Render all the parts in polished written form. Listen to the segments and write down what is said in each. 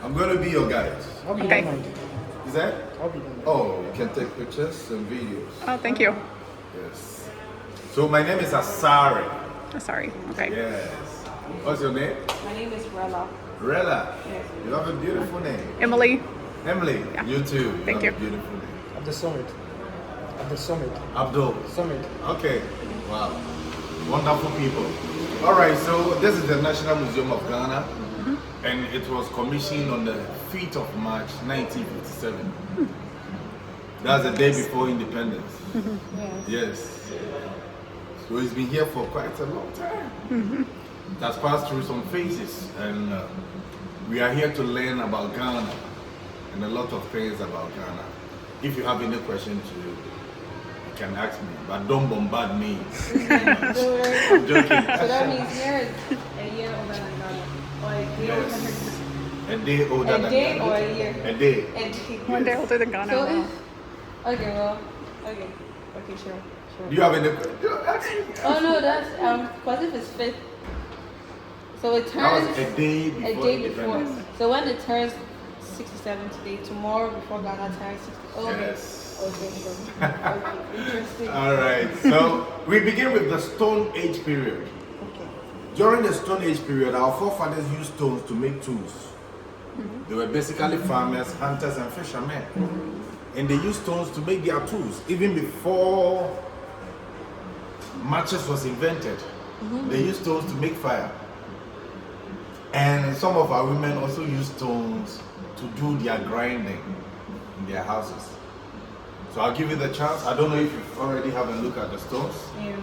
I'm going to be your guide. I'll be Okay. done. Is that? I'll be done. Oh, you can take pictures and videos. Oh, thank you. Yes. So my name is Asari. Oh, sorry. Okay. Yes. What's your name? My name is Rella. Rella. Yes. You have a beautiful name. Emily. Emily. Yeah. You too. Thank have you. A beautiful name. At the summit. At the summit. Abdul. Summit. Okay. Wow. Wonderful people. All right. So this is the National Museum of Ghana, and it was commissioned on the 5th of March, 1957. That's the day before independence. Yes. So it's been here for quite a long time. It has passed through some phases, and we are here to learn about Ghana and a lot of things about Ghana. If you have any questions, you can ask me, but don't bombard me. I'm joking. So that means you're a year older than Ghana. Or a year older than Yes. A day older A than day Ghana. or a year? A day. A day. One day older than Ghana. So Wow. if, okay, well, okay. Okay, sure. Do you have any questions? Ask me. Oh no, that's because if it's fifth, so it That turns was a day before a day before. independence. So when it turns 67 today, tomorrow before Ghana turns 60. Oh, okay. Yes. Okay, so okay, interesting. All right. So we begin with the Stone Age period. Okay. During the Stone Age period, our forefathers used stones to make tools. They were basically farmers, hunters, and fishermen. And they used stones to make their tools. Even before matches was invented, they used stones to make fire. And some of our women also use stones to do their grinding in their houses. So I'll give you the chance. I don't know if you already have a look at the stones. Yeah.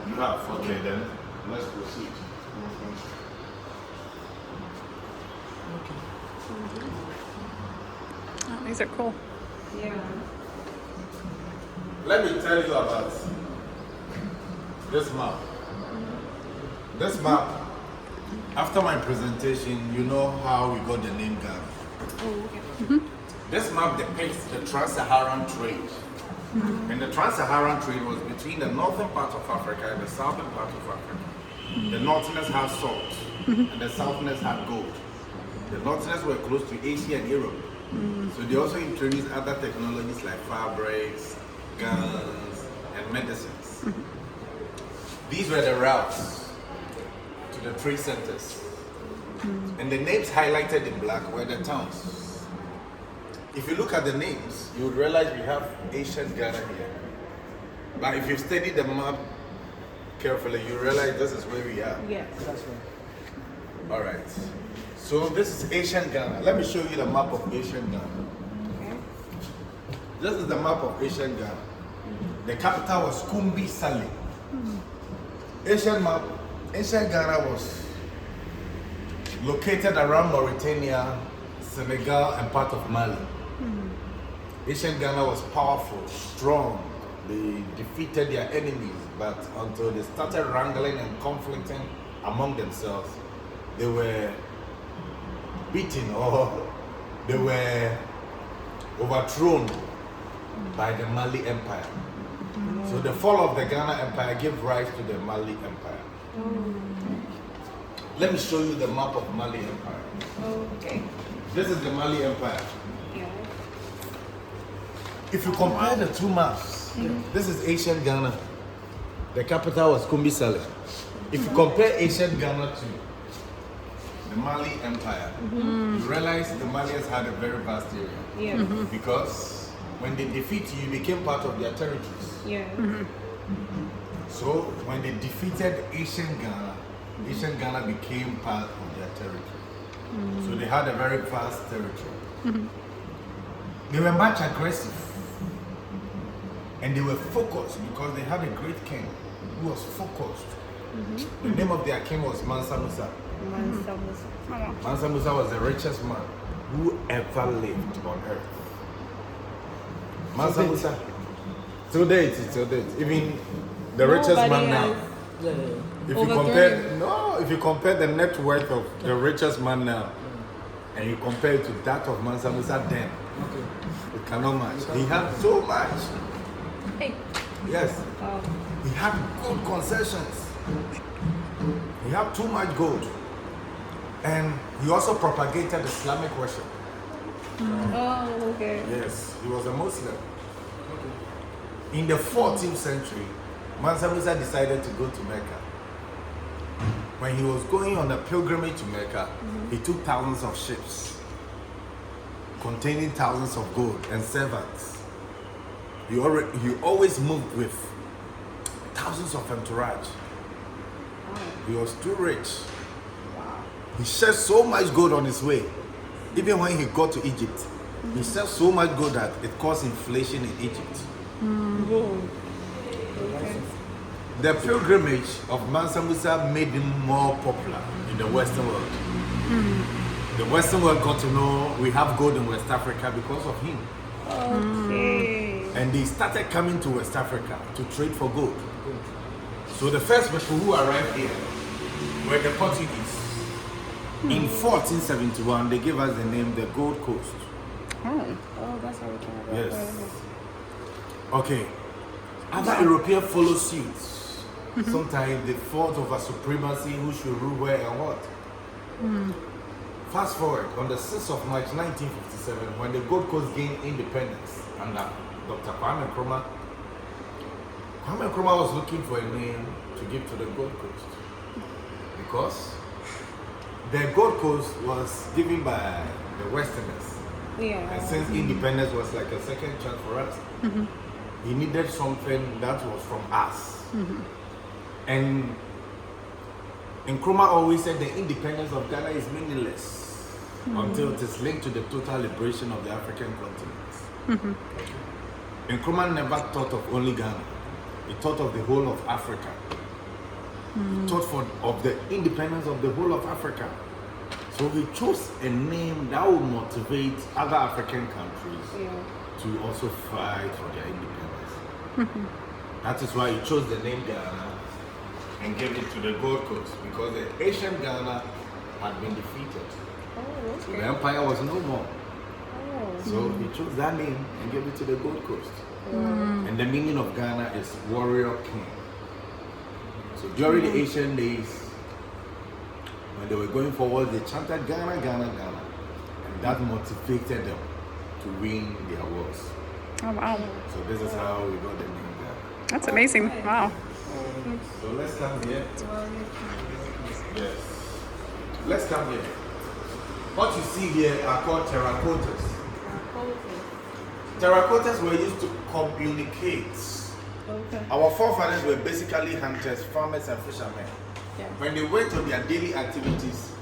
You have. Okay, then let's proceed. Oh, these are cool. Yeah. Let me tell you about this map. This map, after my presentation, you know how we got the name Ghana. This map depicts the trans-Saharan trade. And the trans-Saharan trade was between the northern part of Africa and the southern part of Africa. The northerners had salt, and the southerners had gold. The northerners were close to Asia and Europe. So they also introduced other technologies like fabrics, guns, and medicines. These were the routes to the trade centers. And the names highlighted in black were the towns. If you look at the names, you would realize we have ancient Ghana here. But if you study the map carefully, you realize this is where we are. Yes. That's right. All right. So this is ancient Ghana. Let me show you the map of ancient Ghana. Okay. This is the map of ancient Ghana. The capital was Kumbi Sale. Ancient Ghana was located around Mauritania, Senegal, and part of Mali. Ancient Ghana was powerful, strong. They defeated their enemies, but until they started wrangling and conflicting among themselves, they were beaten or they were overthrown by the Mali Empire. So the fall of the Ghana Empire gave rise to the Mali Empire. Let me show you the map of Mali Empire. Okay. This is the Mali Empire. Yeah. If you compare the two maps, this is ancient Ghana. The capital was Kumbi Sale. If you compare ancient Ghana to the Mali Empire, you realize the Malians had a very vast area. Yeah. Because when they defeat you, you became part of their territories. Yeah. So when they defeated ancient Ghana became part of their territory. So they had a very vast territory. They were much aggressive. And they were focused because they had a great king who was focused. The name of their king was Mansa Musa. Mansa Musa was the richest man who ever lived on earth. Mansa Musa. Till date. Even the richest Nobody man now. has Yeah. If you compare the net worth of the richest man now, and you compare it to that of Mansa Musa then, Okay. it cannot match. He had so much. Hey. Yes. He had good concessions. He had too much gold. And he also propagated Islamic worship. Oh, okay. Yes, he was a Muslim. In the 14th century, Mansa Musa decided to go to Mecca. When he was going on a pilgrimage to Mecca, he took thousands of ships containing thousands of gold and servants. He always moved with thousands of entourage. He was too rich. He shed so much gold on his way. Even when he got to Egypt, he shed so much gold that it caused inflation in Egypt. The pilgrimage of Mansa Musa made him more popular in the Western world. The Western world got to know we have gold in West Africa because of him. Okay. And they started coming to West Africa to trade for gold. So the first people who arrived here were the Portuguese. In 1471, they gave us the name the Gold Coast. Oh. Oh, that's how we came about. Yes. Okay. Other Europeans follow suit. Sometimes they fought over supremacy, who should rule where and what. Fast forward, on the 6th of March 1957, when the Gold Coast gained independence under Dr. Kwame Nkrumah, Kwame Nkrumah was looking for a name to give to the Gold Coast. Because the Gold Coast was given by the Westerners. Yeah. And since independence was like a second chance for us, he needed something that was from us. And Nkrumah always said the independence of Ghana is meaningless until it is linked to the total liberation of the African continent. Nkrumah never thought of only Ghana. He thought of the whole of Africa. He thought of the independence of the whole of Africa. So he chose a name that would motivate other African countries to also fight for their independence. That is why he chose the name Ghana and gave it to the Gold Coast, because the ancient Ghana had been defeated. Oh, So okay. the empire was no more. Oh. So he chose that name and gave it to the Gold Coast. And the meaning of Ghana is warrior king. So during the ancient days, when they were going forward, they chanted Ghana, Ghana, Ghana. And that motivated them to win their wars. Oh, wow. So this is how we got the name Ghana. That's amazing. Wow. So let's come here. Yes. Let's come here. What you see here are called terracottas. Terracottas were used to communicate. Okay. Our forefathers were basically hunters, farmers, and fishermen. Yeah. When they went on their daily activities,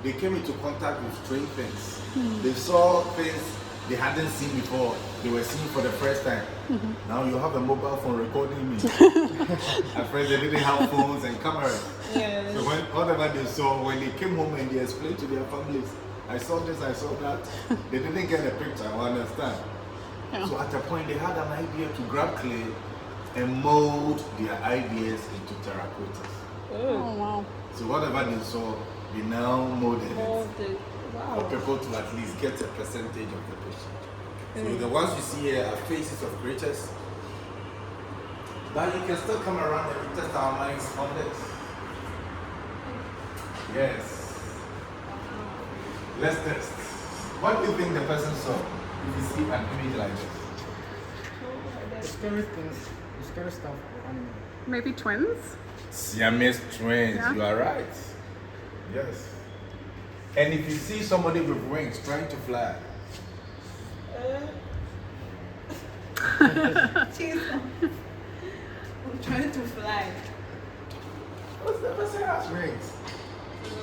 they came into contact with strange things. They saw things they hadn't seen before. They were seeing for the first time. Now you have a mobile phone recording me. At first they didn't have phones and cameras. Yes. So whatever they saw, when they came home and they explained to their families, I saw this, I saw that, they didn't get a picture, I understand. Yeah. So at a point they had an idea to grab clay and mold their ideas into terracottas. Oh, wow. So whatever they saw, they now molded it for Wow. people to at least get a percentage of the picture. So the ones you see here are faces of creatures. But you can still come around and test our minds on this. Yes. Let's test. What do you think the person saw if you see an image like this? The scary things, the scary stuff. Maybe twins? Siamese twins, Yeah. you are right. Yes. And if you see somebody with wings trying to fly, Jesus. I'm trying to fly. what's the person has wings?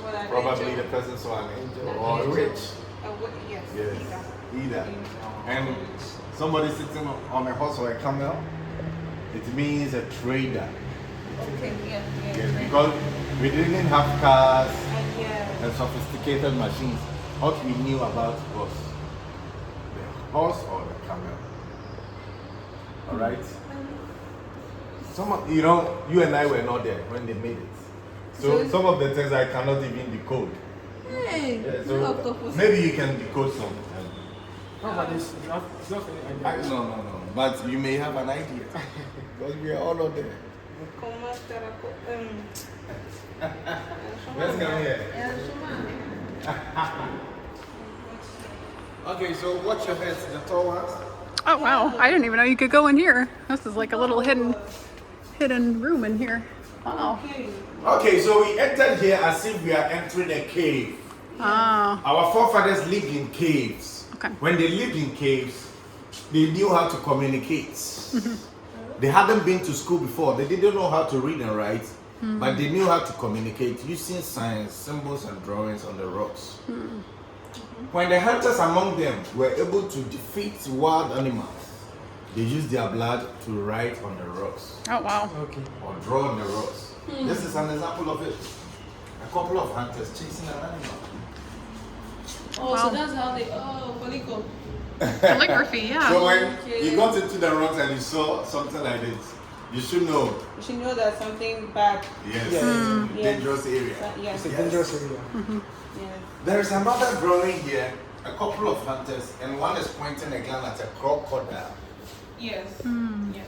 What an Probably angel. the person saw an angel An or a angel. witch. Yes. Yes, either. either. And somebody sitting on a horse or a camel, it means a trader. Okay, yeah. Yes, because we didn't have cars And yeah. and sophisticated machines. What we knew about was the horse or the camel. All right. You and I were not there when they made it. So So- some of the things I cannot even decode. Hey, Yeah, no so octopus. maybe you can decode some. How about this? You have any idea? No. But you may have an idea. Because we are all out there. Como terraco- Let's come here. Yeah, Shuma. Okay, so watch your heads, the tall ones. Oh wow! I didn't even know you could go in here. This is like a little hidden room in here. Wow. Okay, so we entered here as if we are entering a cave. Oh. Our forefathers lived in caves. Okay. When they lived in caves, they knew how to communicate. They hadn't been to school before. They didn't know how to read and write, but they knew how to communicate using signs, symbols, and drawings on the rocks. When the hunters among them were able to defeat wild animals, they used their blood to write on the rocks Oh wow. Okay. or draw on the rocks. This is an example of it. A couple of hunters chasing an animal. Oh, Wow. so that's how they. Oh, Polyco. Calligraphy, yeah. So when you got into the rocks and you saw something like this, you should know, You should know that something bad. yes, Yeah. dangerous area. Yes. It's a dangerous area. Yes. There is another drawing here, a couple of hunters, and one is pointing a gun at a crocodile. Yes. Yes.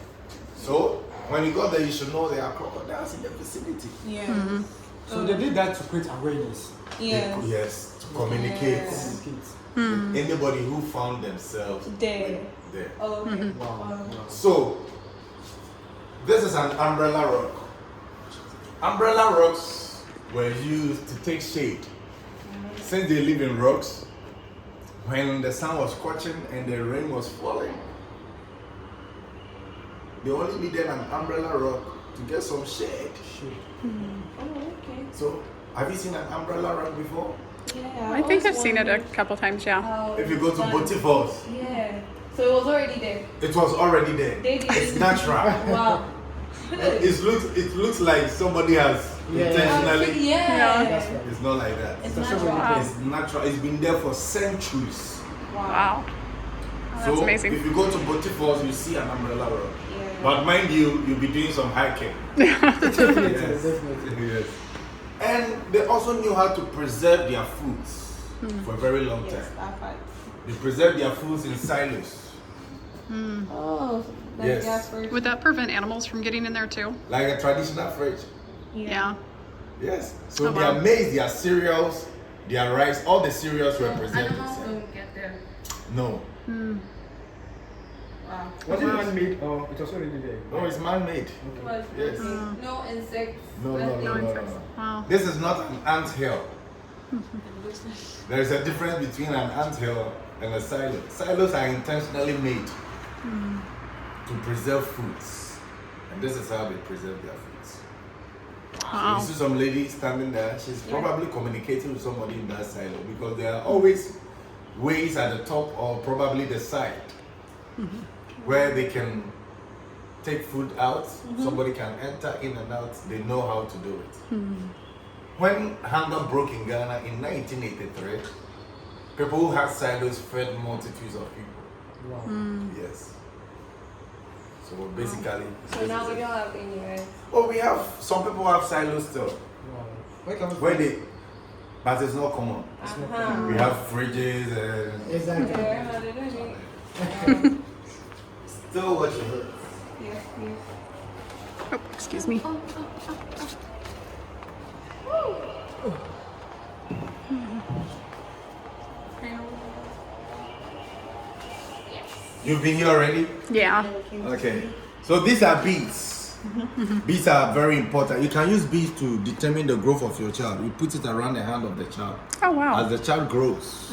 So when you go there, you should know there are crocodiles in the vicinity. Yes. So they did that to create awareness. Yes. Yes, to communicate. Yes. Kids. with anybody who found themselves There. there. Oh, okay. Wow. So this is an umbrella rock. Umbrella rocks were used to take shade. Since they live in rocks, when the sun was scorching and the rain was falling, they only needed an umbrella rock to get some shade. Oh, okay. So, have you seen an umbrella rock before? Yeah. I think I've always seen it a wondered couple times, yeah. how If you go to fun- Boti Falls, Yeah. So it was already there. it was already there. They did. It's natural. Wow. It looks like somebody has Yeah. intentionally. Yeah. That's right. It's not like that. It's That's natural. what Wow. It's natural. It's been there for centuries. Wow. Oh, that's So amazing. if you go to Boti Falls, you see an umbrella rock. Yeah. But mind you, you'll be doing some hiking. Definitely, Yes. definitely. Yes. And they also knew how to preserve their foods for a very long Yes, time. that fact. They preserve their foods in silos. Oh, like Yes. gas first. Would that prevent animals from getting in there too? Like a traditional fridge. Yeah. Yes. So Oh, their wow. maize, their cereals, their rice, all the cereals were preserved Animals inside. don't get there. No. Wow. Was it man-made or it was already there? No, it's man-made. Yes. No insects. No, no, no, no, no. Wow. This is not an ant hill. There is a difference between an ant hill and a silo. Silos are intentionally made to preserve foods. And this is how they preserve their foods. Wow. You see some lady standing there, she's probably communicating with somebody in that silo because there are always ways at the top or probably the side where they can take food out, somebody can enter in and out, they know how to do it. When hunger broke in Ghana in 1983, people who had silos fed multitudes of people. Wow. Yes. So basically, So now we don't have any, right? well, we have some people have silos still. Wow. Where can we Where find they, but it's not common. Uh-huh. We have fridges and Exactly. Yeah, how they do it. still what you heard. Yes, yes. Oh, excuse me. You've been here already? Yeah. Okay. So these are beads. Beads are very important. You can use beads to determine the growth of your child. You put it around the hand of the child. Oh wow. As the child grows,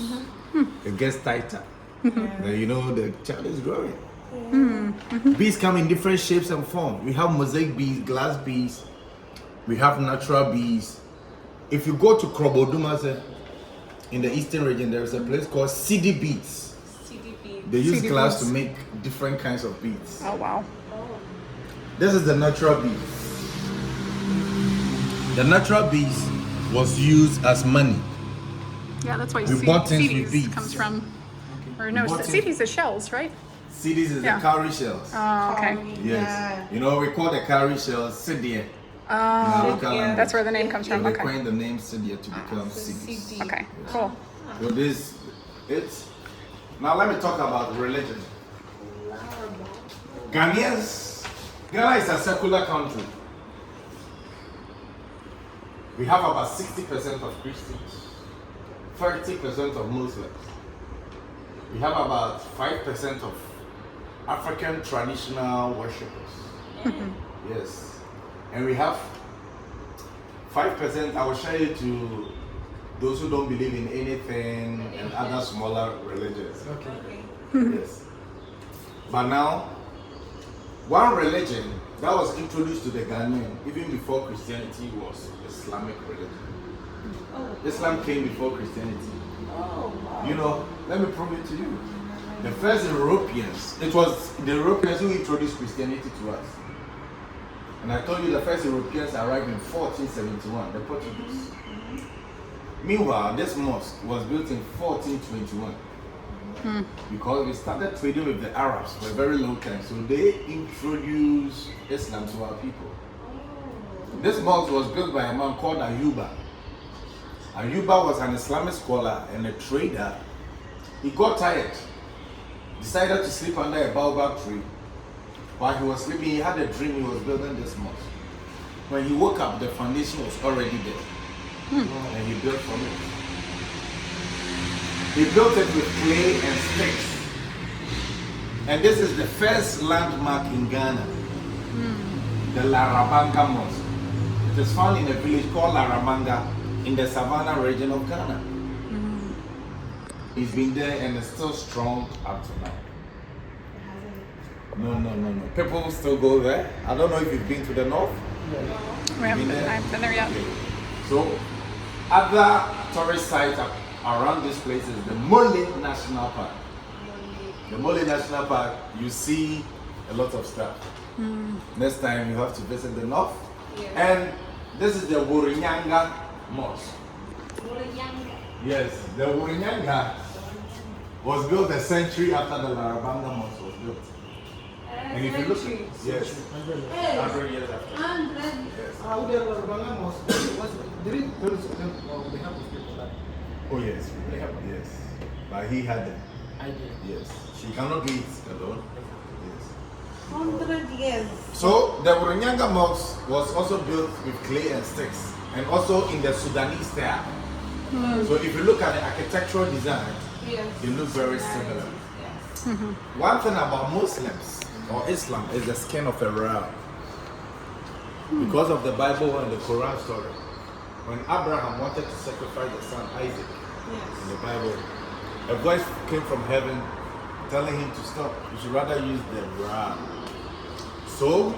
it gets tighter. Then you know the child is growing. Beads come in different shapes and forms. We have mosaic beads, glass beads. We have natural beads. If you go to Krobodumase in the eastern region, there is a place called CD beads. CDP. They use CD glass beads. to make different kinds of beads. Oh wow. This is the natural bead. The natural beads was used as money. Yeah, that's why We bought things with CDs beads. comes from. Or no, bought CDs is shells, right? See, this is Yeah. the cowrie shells. Oh, okay. Yes. You know, we call the cowrie shells Sidia. Oh, Yeah. that's where the name comes from. They Okay. coined the name Sidia to become CDs. CD. Okay. Cool. So this, it's. Now let me talk about religion. Ghana is a secular country. We have about 60% of Christians. 30% of Muslims. We have about 5% of African traditional worshippers. Yes. And we have 5%, I will share it to those who don't believe in anything and other smaller religions. Okay. Yes. But now, one religion that was introduced to the Ghanaian even before Christianity was Islamic religion. Islam came before Christianity. You know, let me prove it to you. The first Europeans, it was the Europeans who introduced Christianity to us. And I told you the first Europeans arrived in 1471, the Portuguese. Meanwhile, this mosque was built in 1421 because we started trading with the Arabs for a very long time. So they introduced Islam to our people. This mosque was built by a man called Ayuba. Ayuba was an Islamic scholar and a trader. He got tired, decided to sleep under a baobab tree. While he was sleeping, he had a dream he was building this mosque. When he woke up, the foundation was already there. And he built from it. He built it with clay and sticks. And this is the first landmark in Ghana, the Larabanga Mosque. It is found in a village called Laramanga in the Savannah region of Ghana. It's been there and it's still strong up to now. No. People still go there. I don't know if you've been to the north. We haven't been, I haven't been there yet. Okay. So, other tourist sites around this place is the Mole National Park. The Mole National Park, you see a lot of stuff. Next time you have to visit the north. And this is the Wurinyanga Mosque. Yes, the Wurinyanga was built a century after the Larabanga Mosque was built. And if you look at yes, 100 years after. How the Larabanga Mosque was during those we have people that Oh yes, yes. But he had them. idea. Yes. She cannot do it alone. Yes. 100 years. So the Wurinyanga Mosque was also built with clay and sticks, and also in the Sudanese style. So if you look at the architectural design, it looks very similar. One thing about Muslims or Islam is the skin of a ram. Because of the Bible and the Quran story, when Abraham wanted to sacrifice his son Isaac in the Bible, a voice came from heaven telling him to stop. You should rather use the ram. So,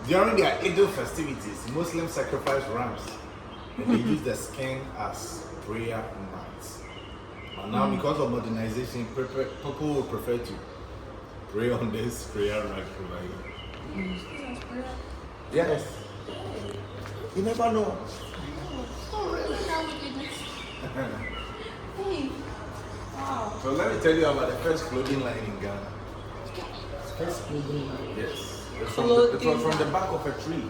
during their Eid festivities, Muslims sacrifice rams and they use the skin as prayer mats. And now, because of modernization, people will prefer to pray on this prayer rag over here. Yes. You never know. So let me tell you about the first clothing line in Ghana. First clothing line. Yes. It was from the back of a tree.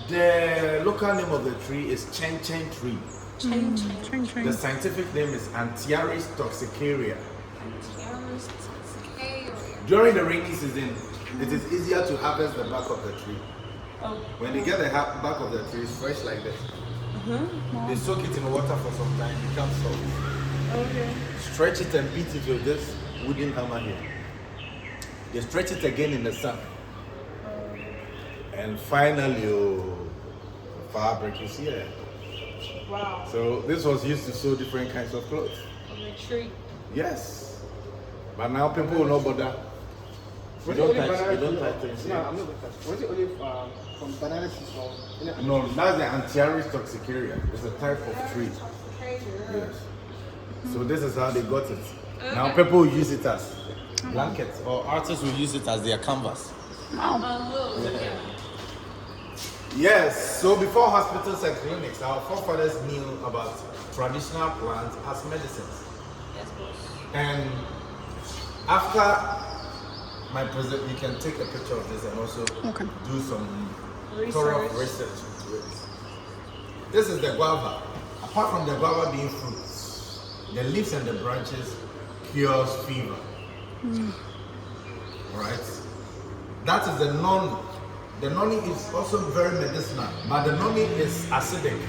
The local name of the tree is Chen Chen tree. The scientific name is Antiaris toxicaria. During the rainy season, it is easier to harvest the back of the tree. When they get the back of the tree, it's fresh like this. They soak it in water for some time, it becomes soft. Stretch it and beat it with this wooden hammer here. They stretch it again in the sun. And finally, the fabric is here. Wow. So this was used to sew different kinds of clothes. On the tree. Yes. But now people will not bother. You don't touch things. No, I'm not going to touch. Was it only from banana seeds or? No, that's the Antiaris toxicaria. It's a type of tree. Yes. So this is how they got it. Now people will use it as blankets, or artists will use it as their canvas. Yes, so before hospitals and clinics, our forefathers knew about traditional plants as medicines. And after my present, you can take a picture of this and also do some thorough research into it. This is the guava. Apart from the guava being fruits, the leaves and the branches cures fever. Right? That is the noni. The noni is also very medicinal, but the noni is acidic.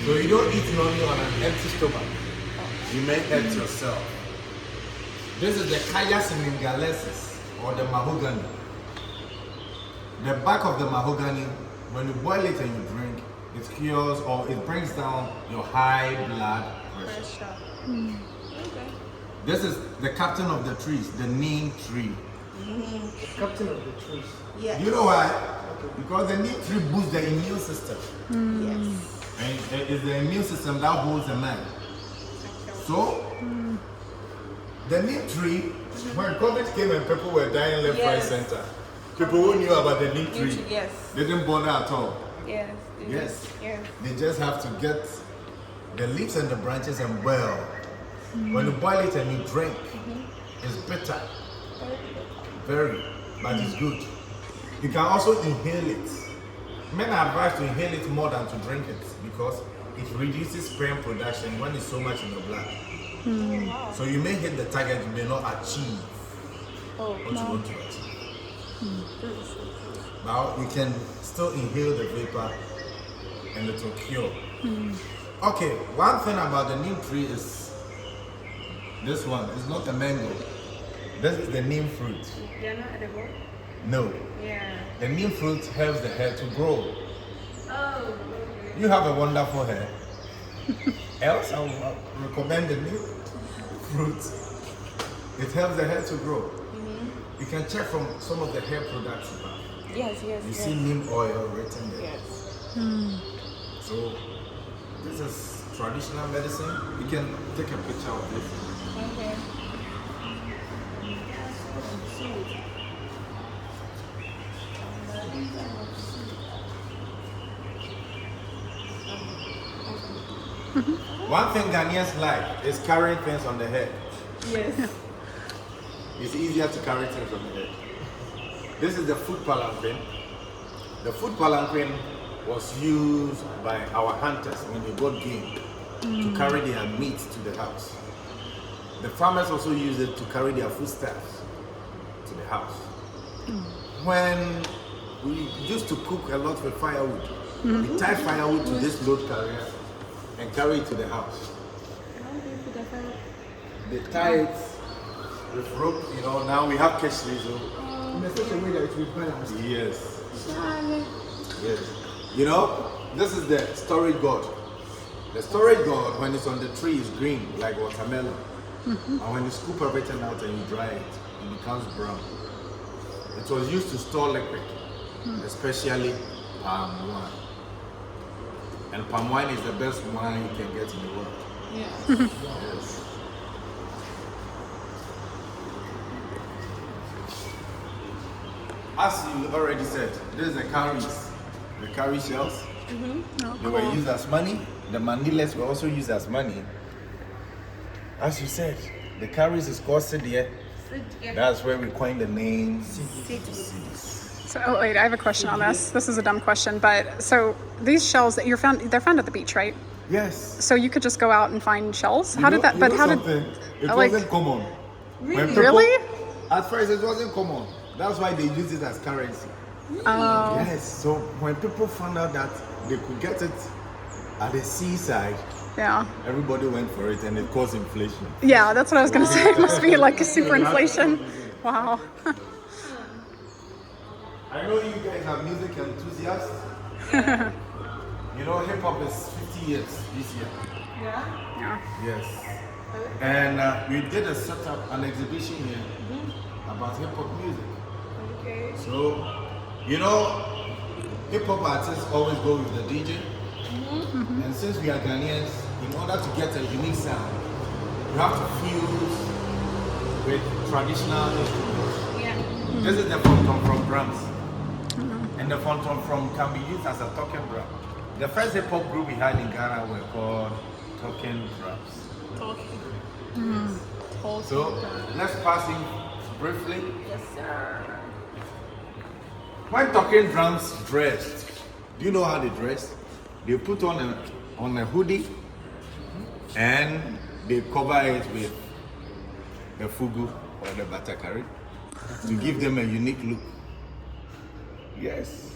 So you don't eat noni on an empty stomach. You make it yourself. This is the Cayas Senegalensis, or the mahogany. The back of the mahogany, when you boil it and you drink, it cures or it brings down your high blood pressure. Okay. This is the captain of the trees, the neem tree. Captain of the trees. Yes. You know why? Because the neem tree boosts the immune system. Yes. And it's the immune system that holds a man. So, the neem tree, when COVID came and people were dying left, right, Yes. center, people who knew about the neem tree Yes. didn't bother at all. Yes. Yes. Yes. They just have to get the leaves and the branches and boil. When you boil it and you drink, it's bitter. Very, but it's good. You can also inhale it. Men are advised to inhale it more than to drink it because it reduces sperm production when it's so much in the blood. So you may hit the target, you may not achieve what you want to achieve. Now you can still inhale the vapor and it will cure. Okay, one thing about the neem tree is this one. It's not a mango. This is the neem fruit. They're not edible. No. Yeah. The neem fruit helps the hair to grow. Oh. You have a wonderful hair. Else, I would recommend the neem fruit. It helps the hair to grow. You can check from some of the hair products you have. Yes. Yes. You see neem oil written there. Yes. So, this is traditional medicine. You can take a picture of this. Okay. One thing Ghanaians like is carrying things on the head. Yes. It's easier to carry things on the head. This is the food palanquin. The food palanquin was used by our hunters when they got game to carry their meat to the house. The farmers also used it to carry their foodstuffs to the house. When we used to cook a lot with firewood, we tie firewood to this load carrier and carry it to the house. They tie it with rope, you know, now we have keshrizo. In such a way that it will balance. Yes. Yes. You know, this is the storage gourd. The storage gourd, when it's on the tree, is green, like watermelon. And when you scoop everything out and you dry it, it becomes brown. It was used to store liquid, especially palm wine. And palm wine is the best wine you can get in the world. Yeah. Yes. As you already said, this is the cowries. The cowrie shells. They were used as money. The mandiles were also used as money. As you said, the cowries is called Sidia. That's where we coined the name cedis. So, oh wait, I have a question on this. This is a dumb question, but so these shells that they're found at the beach, right? Yes. So you could just go out and find shells. You know something? It like- wasn't common. When Really? At first, it wasn't common. That's why they used it as currency. Oh. Yes. So when people found out that they could get it at the seaside, Yeah. everybody went for it, and it caused inflation. Yeah, that's what I was gonna say. It must be like a super inflation. Wow. I know you guys are music enthusiasts. You know, hip hop is 50 years this year. Yeah. Yeah. Yes. And we did a setup, an exhibition here about hip hop music. Okay. So, you know, hip hop artists always go with the DJ. And since we are Ghanaians, in order to get a unique sound, you have to fuse with traditional instruments. Yeah. This is the fonton from drums. And the fonton from can be used as a talking drum. The first hip hop group we had in Ghana were called Talking Drums. So let's pass in briefly. Yes, sir. When Talking Drums dressed, do you know how they dress? They put on a hoodie and they cover it with the fugu or the batakari to give them a unique look. Yes.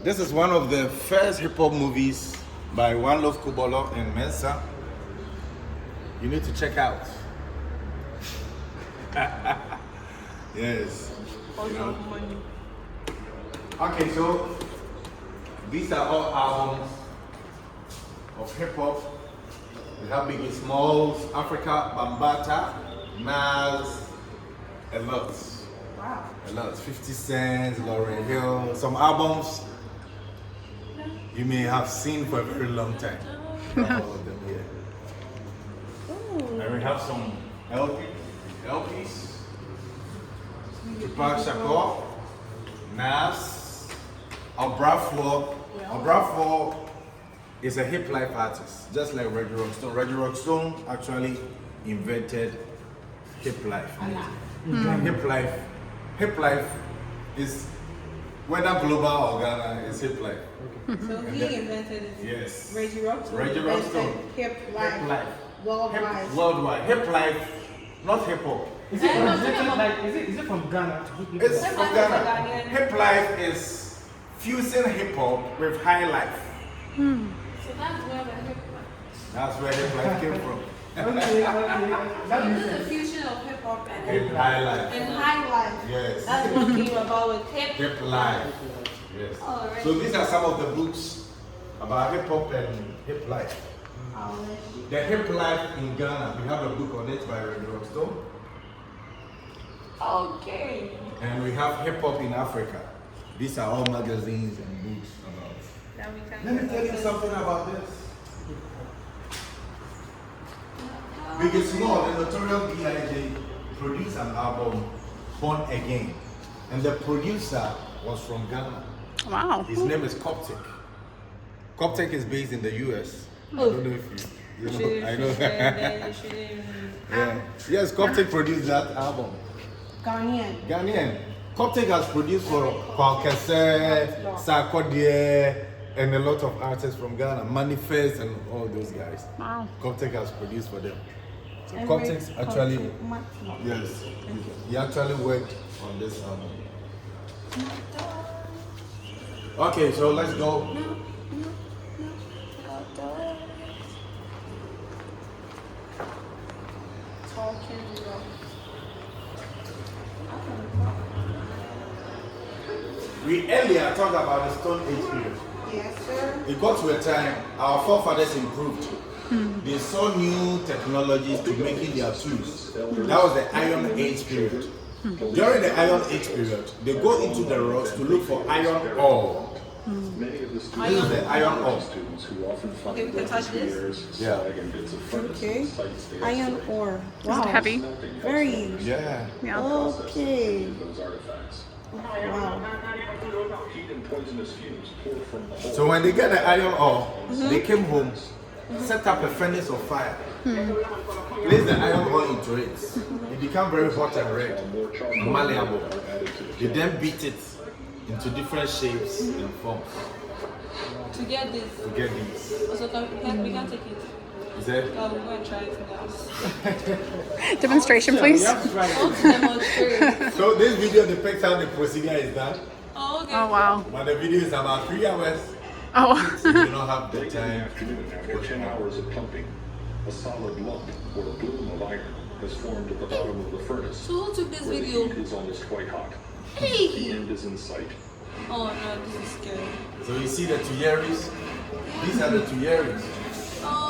This is one of the first hip hop movies by One Love Kubolo in Mensa. You need to check out. Yes. You know. Okay, so these are all albums of hip hop. We have Biggie Smalls, Africa, Bambata, Nas, a lot. Wow. A lot. 50 Cent, Lauryn Hill. Some albums you may have seen for a very long time. Not all of them here. Ooh. And we have some LPs. Tupac Shakur, Nas, Obrafour. Obrafour is a hip life artist, just like Reggie Rockstone. Reggie Rockstone actually invented hip life. Hip life is whether global or Ghana is hip life. So he invented it. Yes. Reggie Rockstone. Reggie Rockstone. Hip life. Worldwide. Worldwide. Hip life, not hip hop. Is it translated like, is it from Ghana? It's from Ghana. Hip life is fusing hip hop with high life. So that's where the hip life. That's where hip life came from. Okay. That So makes this is sense. the fusion of hip hop and In high life. high life. Yes. That's what came about with hip. Hip life. Yes. Alright. So these are some of the books about hip hop and hip life. The hip life in Ghana, we have a book on it by Reggie Rockstone. Okay. And we have hip hop in Africa. These are all magazines and books about. Now we can Let me tell you something about this. Biggie Small, the notorious B.I.G., produced an album, Born Again. And the producer was from Ghana. Wow. His name is Coptic. Coptic is based in the US. I don't know if you know. I know. Yeah. Yes, Coptic produced that album. Ghanaian. Coptic has produced for Kwakese, Sarkodie, and a lot of artists from Ghana, Manifest and all those guys. Wow. Coptic has produced for them. So Coptic actually, yes, he actually worked on this album. Okay, so let's go. We earlier talked about the Stone Age period. Yes, sir. It got to a time our forefathers improved. They saw new technologies to making their tools. That was the Iron Age period. During the Iron Age period, they go into the rocks to look for iron ore. This is the iron ore. Okay, we can touch this. Yeah. Okay. Iron ore. Is it heavy? Very. Yeah. Yeah. Okay. Wow. So when they get the iron ore, they came home, set up a furnace of fire, place the iron ore into it. It became very hot and red, malleable. They then beat it into different shapes and forms To get this. to get these. Also, we can take it. Is that? Oh, we're going to try it now. Demonstration, please. You have to try it. Oh, demonstrate. So this video depicts how the procedure is done, Oh, okay. Oh, wow. but the video is about 3 hours. Oh. So you don't have the time. Afternoon, after 10 hours of pumping, a solid lump or a bloom of iron is formed at the bottom of the furnace, So who took this where the video? heat is almost white hot. The Hey! end is in sight. Oh, no, this is scary. So you see the tuyeres? These are the tuyeres.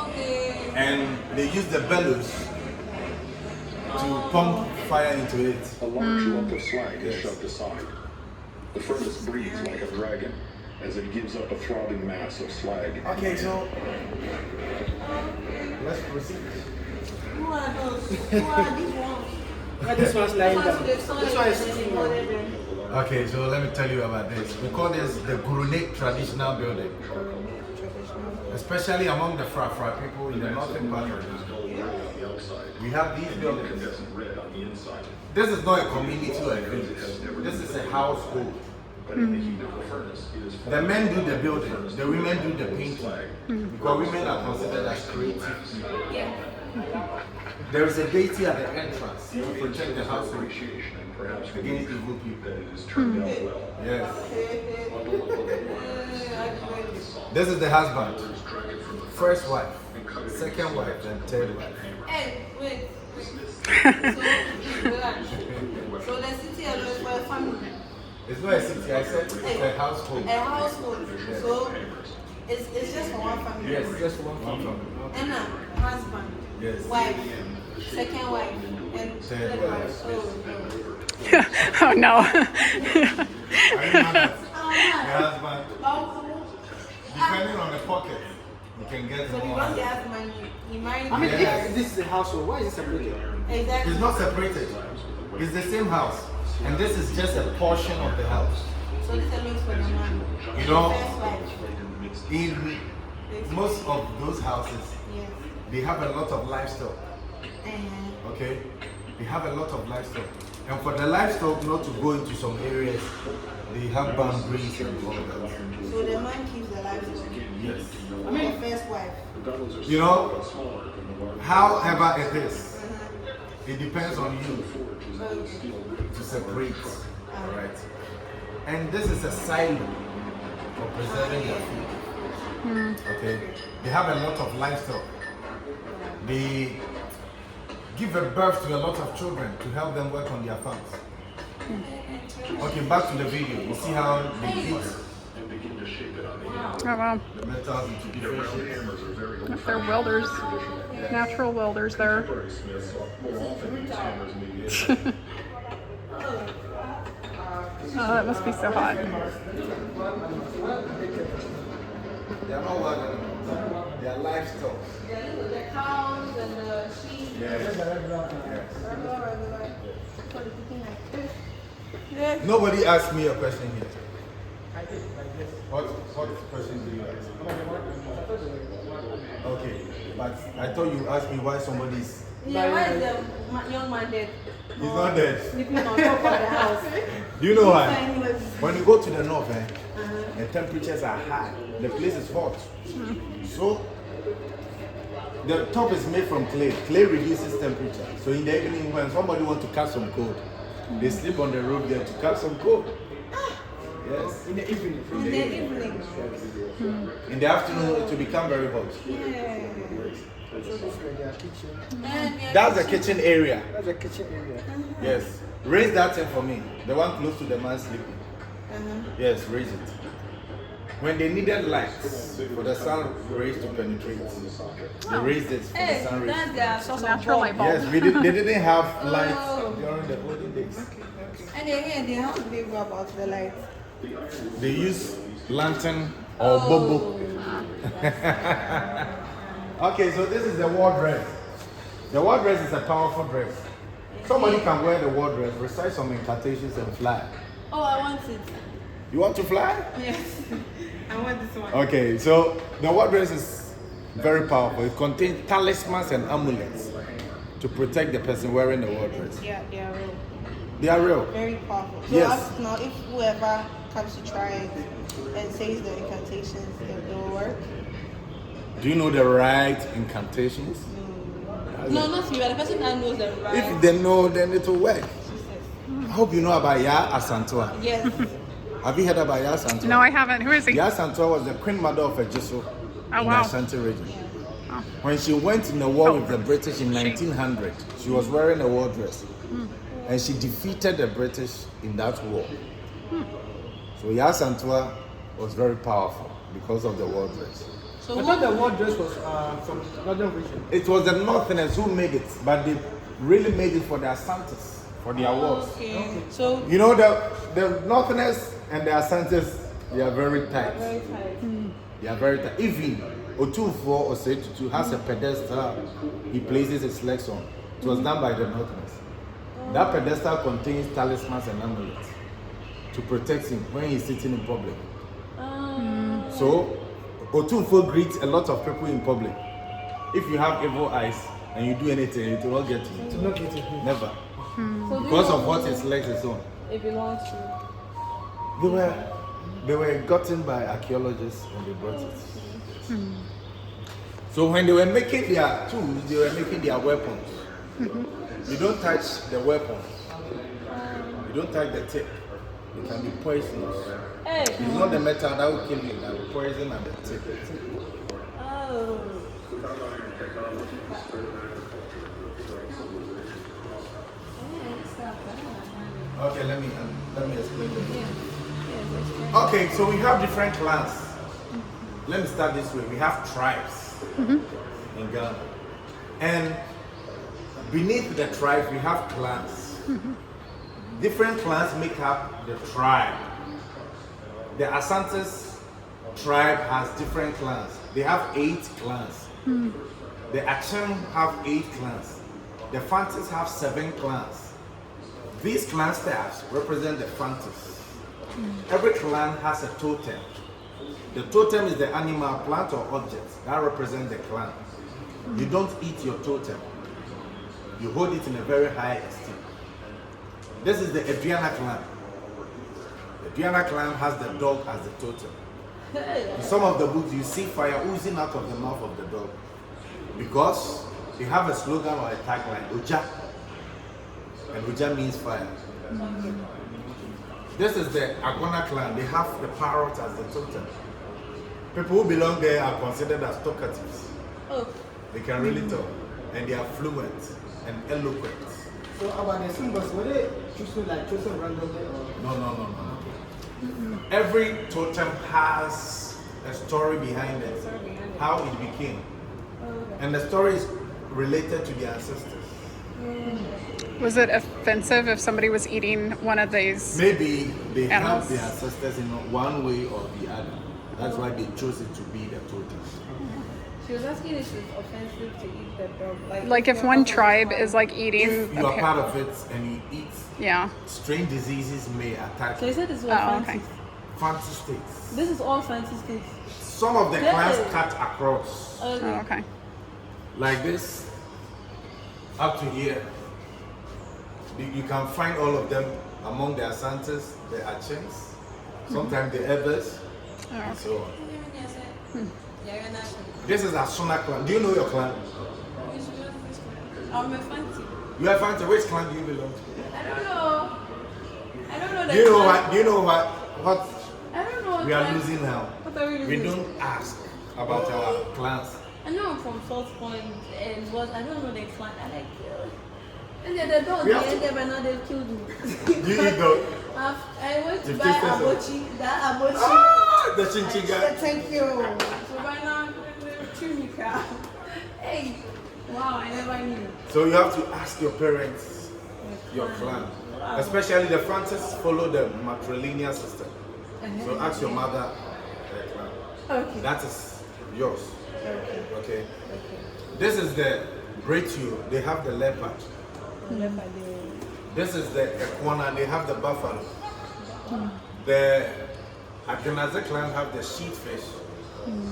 Okay. And they use the bellows to pump fire into it. A large lump of slag is Yes. shoved aside. The furnace breathes like a dragon as it gives up a throbbing mass of slag. Okay, so let's proceed. Who are those? Who are these ones? This one's lying This down. one's the This one is sun sitting and down. Okay, so let me tell you about this. We call this the Gurune traditional building, especially among the Fra people in the northern part of Ghana. We have these buildings. Red on the inside. This is not a community or a village. This is a household. But in the heat of the furnace, it is The men do the building, the women do the painting. Because women are considered as creative. Yeah. There is a deity at the entrance to protect the household Appreciation and perhaps against evil people. that it has turned out well. Yes. Bundle of other This is the husband. drag it from the First wife, second wife, and third wife. Hey, wait. So the city alone is for a family. It's not a city, I said it's a household. A household. So it's just for one family. Yes, just one family. And a husband, Yes. wife, second wife, and Third third wife. wife. Oh no. Are you mad at the husband? Depending on the pocket, you can get So more. because he has money, he married I mean, her. if this is a household, why is it separated? Exactly. It's not separated. It's the same house. And this is just a portion of the house. So this alone is for the man. You know, First wife. in most of those houses, Yes. they have a lot of livestock. Uh-huh. Okay? They have a lot of livestock. And for the livestock not to go into some areas, they have boundaries and all that. So the man keeps the livestock. Yes. I mean, the first wife. You know, however it is, it depends on you to separate. Alright? And this is a sign for preserving your food. Okay? They have a lot of livestock. They give a birth to a lot of children to help them work on their farms. Okay, back to the video. You see how they beat Oh wow. the metals into different shapes? They're welders. Natural welders there. Oh, that must be so hot. They are not working. They are livestock. The cows and the sheep. Regular. For the cooking like this. Yes. Nobody asked me a question here. What question do you ask? Okay, but I thought you asked me why somebody's. Yeah, why is the young man dead? He's not dead. Sleeping on top of the house. Do you know why? Fine, was- When you go to the north, the temperatures are high. The place is hot. So the top is made from clay. Clay reduces temperature. So in the evening, when somebody wants to catch some cold, they sleep on the roof there to catch some cold. Yes. In the evening. In the evening. In the afternoon, it will become very hot. Yeah. So this is their kitchen. And That's the kitchen area. That's the kitchen area. Yes. Raise that thing for me. The one close to the man sleeping. Yes, raise it. When they needed lights for the sun rays to penetrate, they raised it for the Hey, sun rays. that's their source of Natural bulb. light bulb. Yes, they didn't have lights during the olden days. And again, how do they go about the light? They use lantern or bobo. Okay, so this is the war dress. The war dress is a powerful dress. Somebody can wear the war dress, recite some incantations and fly. Oh, I want it. You want to fly? Yes. I want this one. Okay, so the war dress is very powerful. It contains talismans and amulets to protect the person wearing the war dress. Yeah, they are real. They are real. Very powerful. So Yes. as of now, if whoever comes to try it and says the incantations, it will work. Do you know the right incantations? No, not you. The person that knows the right. If they know, then it will work. I hope you know about Ya Asantua. Yes. Have you heard about Ya Asantua? No, I haven't. Who is he? Ya Asantua was the queen mother of Ejiso Oh, in wow. the Ashanti region. When she went in the war with the British in 1900, she was wearing a war dress. And she defeated the British in that war. So Ya Asantua was very powerful because of the war dress. So I thought the word dress was from northern region. It was the Northerners who made it, but they really made it for the Asantes, for their wars. Okay. So You know, the Northerners and the Asantes, they are very tight. very tight. They are very tight. Even Otunfo Osetutu has a pedestal he places his legs on. It was done by the Northerners. That pedestal contains talismans and amulets to protect him when he's sitting in public. So, Otunfo greets a lot of people in public. If you have evil eyes and you do anything, it will not get to you. To not get it. Never. So do Because you of know what who his legs is on. it belongs to? They were gotten by archaeologists when they brought it. So when they were making their tools, they were making their weapons. You don't touch the weapon. You don't touch the tip. It can be poisonous. Hey. It's not the metal that will kill you, the poison and the tip. Oh. Okay, let me explain it. Okay, so we have different clans. Let me start this way. We have tribes in Ghana. And beneath the tribes, we have clans. Different clans make up the tribe. The Asantes tribe has different clans. They have 8 clans. The Achem have 8 clans. The Fantis have 7 clans. These clan staffs represent the Fantis. Every clan has a totem. The totem is the animal, plant, or object that represents the clan. You don't eat your totem. You hold it in a very high esteem. This is the Aduana clan. The Aduana clan has the dog as the totem. In some of the books, you see fire oozing out of the mouth of the dog because they have a slogan or a tagline, Oja. And Oja means fire. This is the Agona clan. They have the parrot as the totem. People who belong there are considered as talkatives. Oh. They can really talk. And they are fluent and eloquent. So about the symbols, were they chosen randomly or? No. Every totem has a story behind it, how it became. And the story is related to the ancestors. Was it offensive if somebody was eating one of these? Maybe they Animals. helped their ancestors in one way or the other. That's why they chose it to be the totem. She was asking if it's offensive to eat the dog. Like if one tribe is like eating. If you are part of it and you eat, Yeah. strange diseases may attack So you you. said this was Oh, fancy. okay. Fancy states. This is all fancy states. Some of the Yeah. clans cut across. Okay. Oh, okay. Like this, up to here. You can find all of them among the Asantes, the Achems, sometimes the Evers, and so on. This is Asuna clan. Do you know your clan? I'm a fancy. You are fancy. Which clan do you belong to? I don't know. I don't know. Do you know what? Do you know what? What I don't know. we are clan- losing now? What are we losing? We don't ask about our clans. I know I'm from South Point and was I don't know the clan. I like and then the dog We they have to- ate them and now they've killed me. You eat dog. I went to You've buy tasted some? abochi. That abochi. Ah, the chinchiga. Thank you. So by now they've chewed me car. Hey. Wow, I never knew. So you have to ask your parents, your clan. Wow. Especially the Francis follow the matrilineal system. So ask your mother their clan. Okay. That is yours. Okay. Okay. Okay. This is the Bretio. They have the leopard. This is the Equana. They have the buffalo. The Akenaze clan have the sheepfish.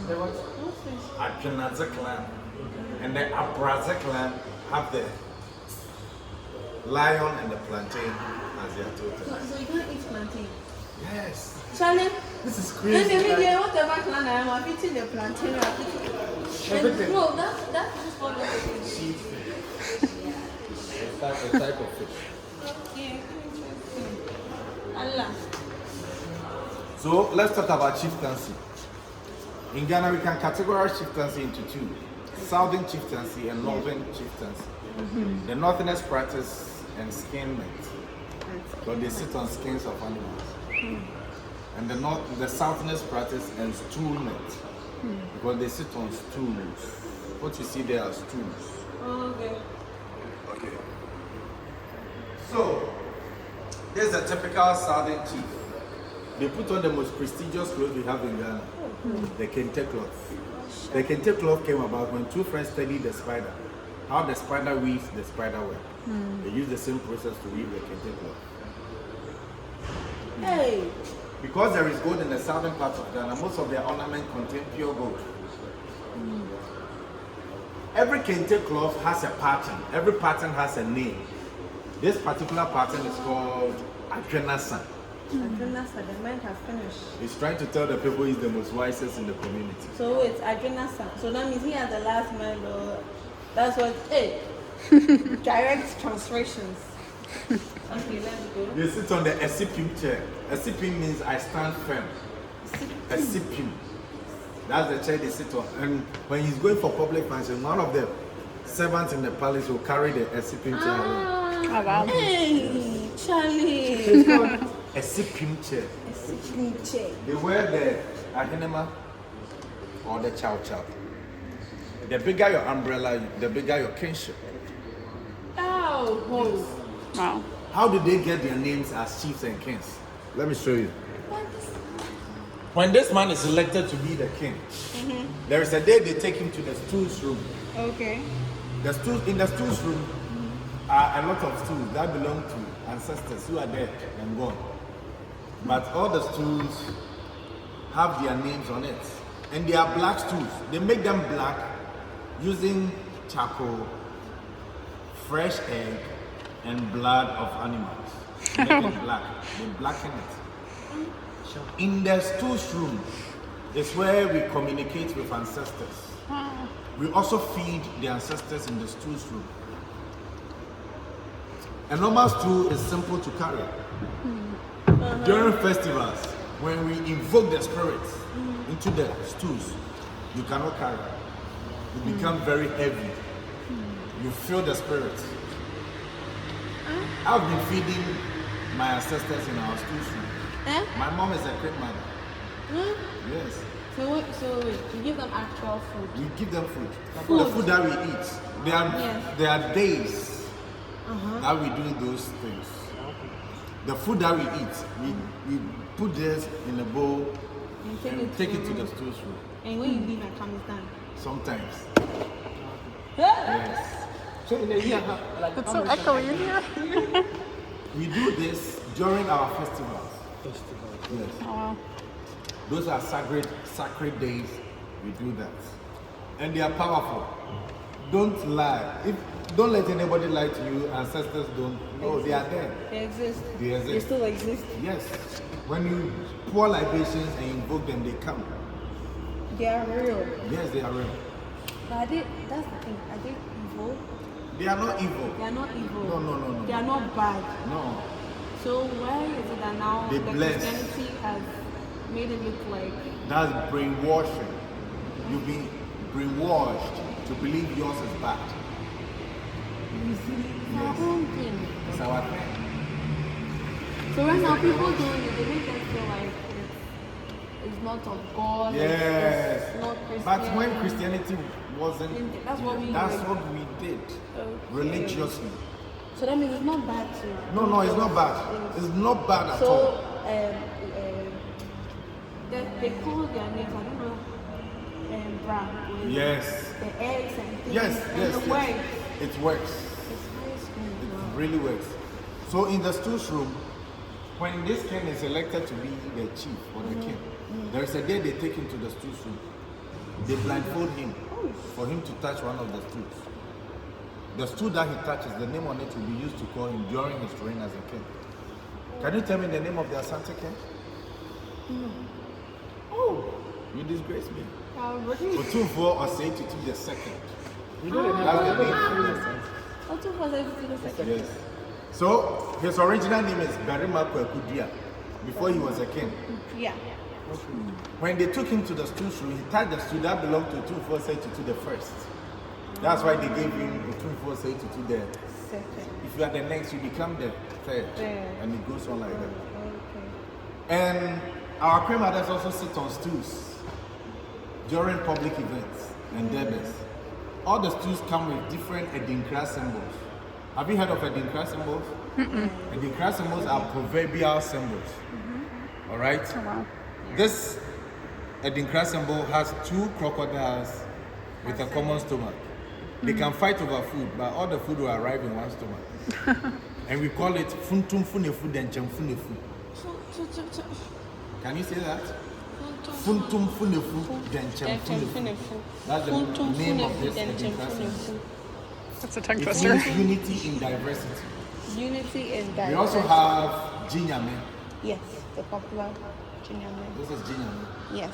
There was Akenaze clan. And the Abraze clan have the lion and the plantain as their totem. So you can't eat plantain. Yes. Charlie, this is then crazy. the media, whatever clan I am, I'm eating the plantain. Everything. No, that's just one of the things. Sheepfish. It's a type of fish. Okay, interesting. Allah. So let's talk about chieftaincy. In Ghana, we can categorize chieftaincy into 2: southern chieftaincy and northern chieftaincy. The northerners practice enskinment, but they sit on skins of animals. And the southerners practice enstoolment, because they sit on stools. What you see there are stools. Okay. Okay. So, there's a typical southern chief. They put on the most prestigious clothes we have in Ghana, the kente cloth. The kente cloth came about when 2 friends studied the spider, how the spider weaves the spider web. They use the same process to weave the kente cloth. Hey. Because there is gold in the southern part of Ghana, most of their ornaments contain pure gold. Every kente cloth has a pattern. Every pattern has a name. This particular pattern is called Adrenasan. Adrenasa, the man has finished. He's trying to tell the people he's the most wisest in the community. So it's Adrenasa. So that means he has the last man, or that's what. Hey, direct translations. Okay, let's go. You sit on the esipim chair. Esipim means I stand firm. Esipim. That's the chair they sit on. And when he's going for public function, one of the servants in the palace will carry the esipim chair along. Oh, wow. Hey, Charlie. It's called esipim chair. Check. They wear the ahenema or the chow chow. The bigger your umbrella, the bigger your kinship. Oh, whoa. Wow. How did they get their names as chiefs and kings? Let me show you. What? When this man is elected to be the king, there is a day they take him to the stools room. Okay. In the stools room are a lot of stools that belong to ancestors who are dead and gone. But all the stools have their names on it. And they are black stools. They make them black using charcoal, fresh egg, and blood of animals. They make it black. They blacken it. In the stools room is where we communicate with ancestors. We also feed the ancestors in the stools room. A normal stool is simple to carry. During festivals, when we invoke the spirits into the stools, you cannot carry. You become very heavy. You feel the spirits. I've been feeding my ancestors in our stools room. Eh? My mom is a great mother. Yes. So you give them actual food. We give them food. The food that we eat. There are days that we do those things. The food that we eat, we put this in a bowl and take it to the stools room. And when you leave, I come down. Sometimes. Yes. So in a year, like It's so echoey in here. We do this during our festivals. Yes. Oh, wow. Those are sacred days. We do that. And they are powerful. Don't lie. Don't let anybody lie to you. Ancestors don't. No, they are there. They exist. They exist. They still exist. Yes. When you pour libations and invoke them, they come. They are real. Yes, they are real. But that's the thing. Are they evil? They are not evil. They are not evil. No. They are not bad. No. So why is it that now They the bless. Christianity has made it look like That's brainwashing. You've been brainwashed to believe yours is bad. our own thing? It's our thing. So right now people doing it, they make them feel like it's not of God. Yes. It's not Christian. But when Christianity wasn't, That's what we that's did. what we did. Okay. Religiously. So that means it's not bad to. No, it's not bad. It's not bad at So all. they call their names. I don't know. Bra. with Yes. The eggs and things. Yes, and yes, the yes. way. It works. It's nice. It really works. So in the stools room, when this king is elected to be the chief or the king, there is a day they take him to the stools room. They blindfold him for him to touch one of the stools. The stool that he touches, the name on it will be used to call him during his reign as a king. Can you tell me the name of the Asante king? Oh, you disgrace me. Otunfo Osei the second. That's the name. Auto for the second. Yes. So his original name is Barima Kwekudia before he was a king. Yeah. When they took him to the stool room, he touched the stool that belonged to Otunfo Osei the first. That's why they gave him Otunfo Osei the Second. If you are the next, you become the third. Third. And it goes on like that. Okay. And our queen mothers also sit on stools during public events and debates. All the stools come with different Edinkra symbols. Have you heard of Edinkra symbols? Edinkra symbols are proverbial symbols. All right? Oh, wow. This Edinkra symbol has two crocodiles with a common stomach. They can fight over food, but all the food will arrive in one stomach. And we call it Funtum Funefu Denchem Funefu. Can you say that? Funtum Funefu Denchem Funefu. That's the name of this Edinkra symbol. That's a tongue It twister. means unity in diversity. Unity in diversity. We also have Jinyame. Yes, the popular junior name. This is ginger. Yes.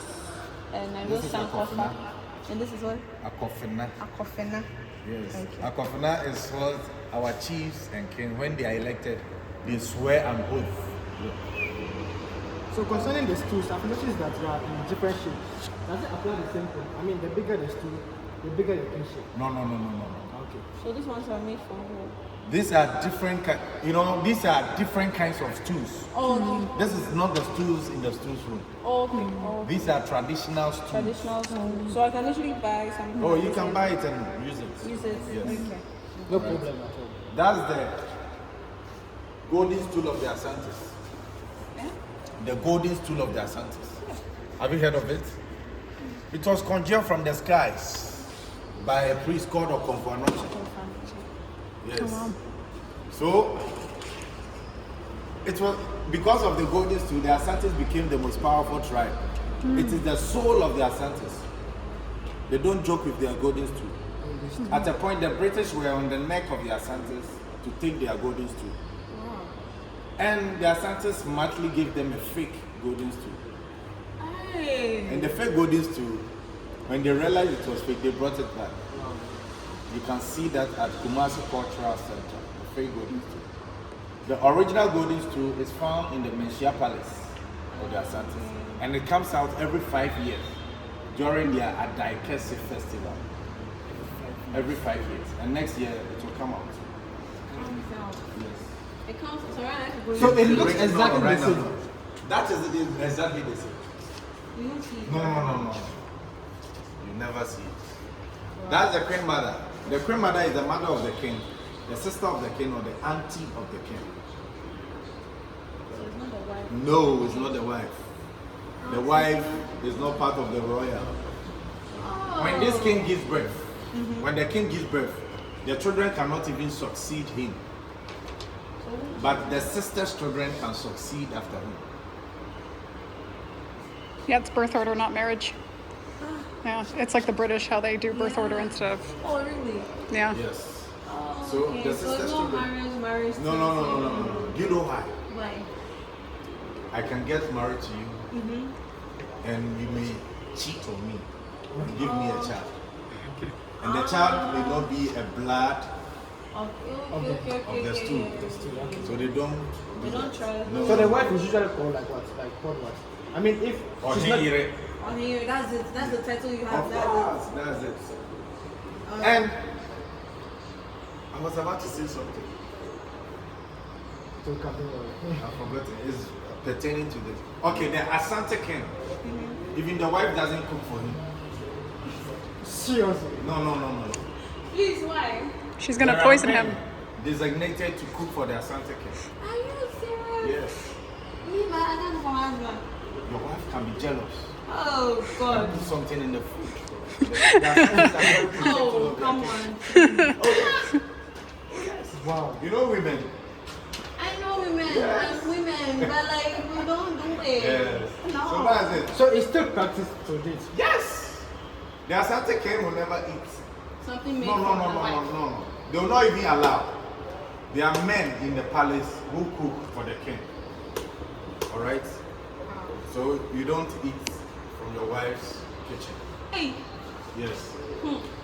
And I know This is Sankofa. Akofena. And this is what? Akofena. Akofena. Yes. Okay. Akofena is what our chiefs and king, when they are elected, they swear an oath. So concerning the stools, I've noticed that they are in different shapes. Does it apply the same thing? I mean, the bigger the stool, the bigger the kinship. No. Okay. So these ones are made for who? These are different, these are different kinds of stools. Oh, This is not the stools in the stools room. okay. Oh, These are traditional stools. traditional school. So I can literally buy something. Oh, like you this can and buy it and use it. use it. Yes. Okay. No problem at all. That's the golden stool of the Asantes. Yeah? The golden stool of the Asantes. Have you heard of it? It was conjured from the skies by a priest called Okomfuanochi. Yes. So it was because of the golden stool, the Asantes became the most powerful tribe. It is the soul of the Asantes. They don't joke with their golden stool. At a point, the British were on the neck of the Asantes to take their golden stool. And the Asantes smartly gave them a fake golden stool. Hey. And the fake golden stool, when they realized it was fake, they brought it back. You can see that at Kumasi Cultural Center, the fake golden stool. The original golden stool is found in the Menchia Palace of the Asantes. And it comes out every 5 years during their Adaikesi festival. Every 5 years. And next year it will come out. It comes. So right now I can go. So it looks Right exactly now, the same. That is exactly the same. You won't see. No. You never see it. That's the queen mother. The queen mother is the mother of the king, the sister of the king, or the auntie of the king. So it's not the wife. No, it's not the wife. The wife is not part of the royal. When this king gives birth, when the king gives birth, the children cannot even succeed him. But the sister's children can succeed after him. Yeah, it's birth order, not marriage. Yeah, it's like the British, how they do birth order instead of, Oh, really? yeah. Yes. Oh, So okay. the So sister's it's not children. marriage. No. Do you know why? Why? I can get married to you, and you may cheat on me and give me a child. And the child may not be a blood Okay. of the stool. So they don't. They don't try. No. So the wife is usually called like what? Like called what? I mean, if Or she's not, Hihire. Oh, here, that's it. That's the title you have. Of That's course, that's it. And I was about to say something. to continue. I forgot it. It's pertaining to this. Okay, the Asante king. Even the wife doesn't cook for him. Seriously. No. it. Please, why? She's gonna There are poison men him. designated to cook for the Asante king. Are you serious? Yes. Me, man, I don't know my husband. Your wife can be jealous. Oh, God. Put something in the food. That's very protective Oh, of their come king. on. Wow. You know women. I know women. Yes. I'm women. But, like, we don't do it. Yes. No. So that's it. So it's still practiced to this. Yes. The Asante king will never eat. Something made No. from the wife. They will not even allow. There are men in the palace who cook for the king. All right. So you don't eat from your wife's kitchen. Hey. Yes.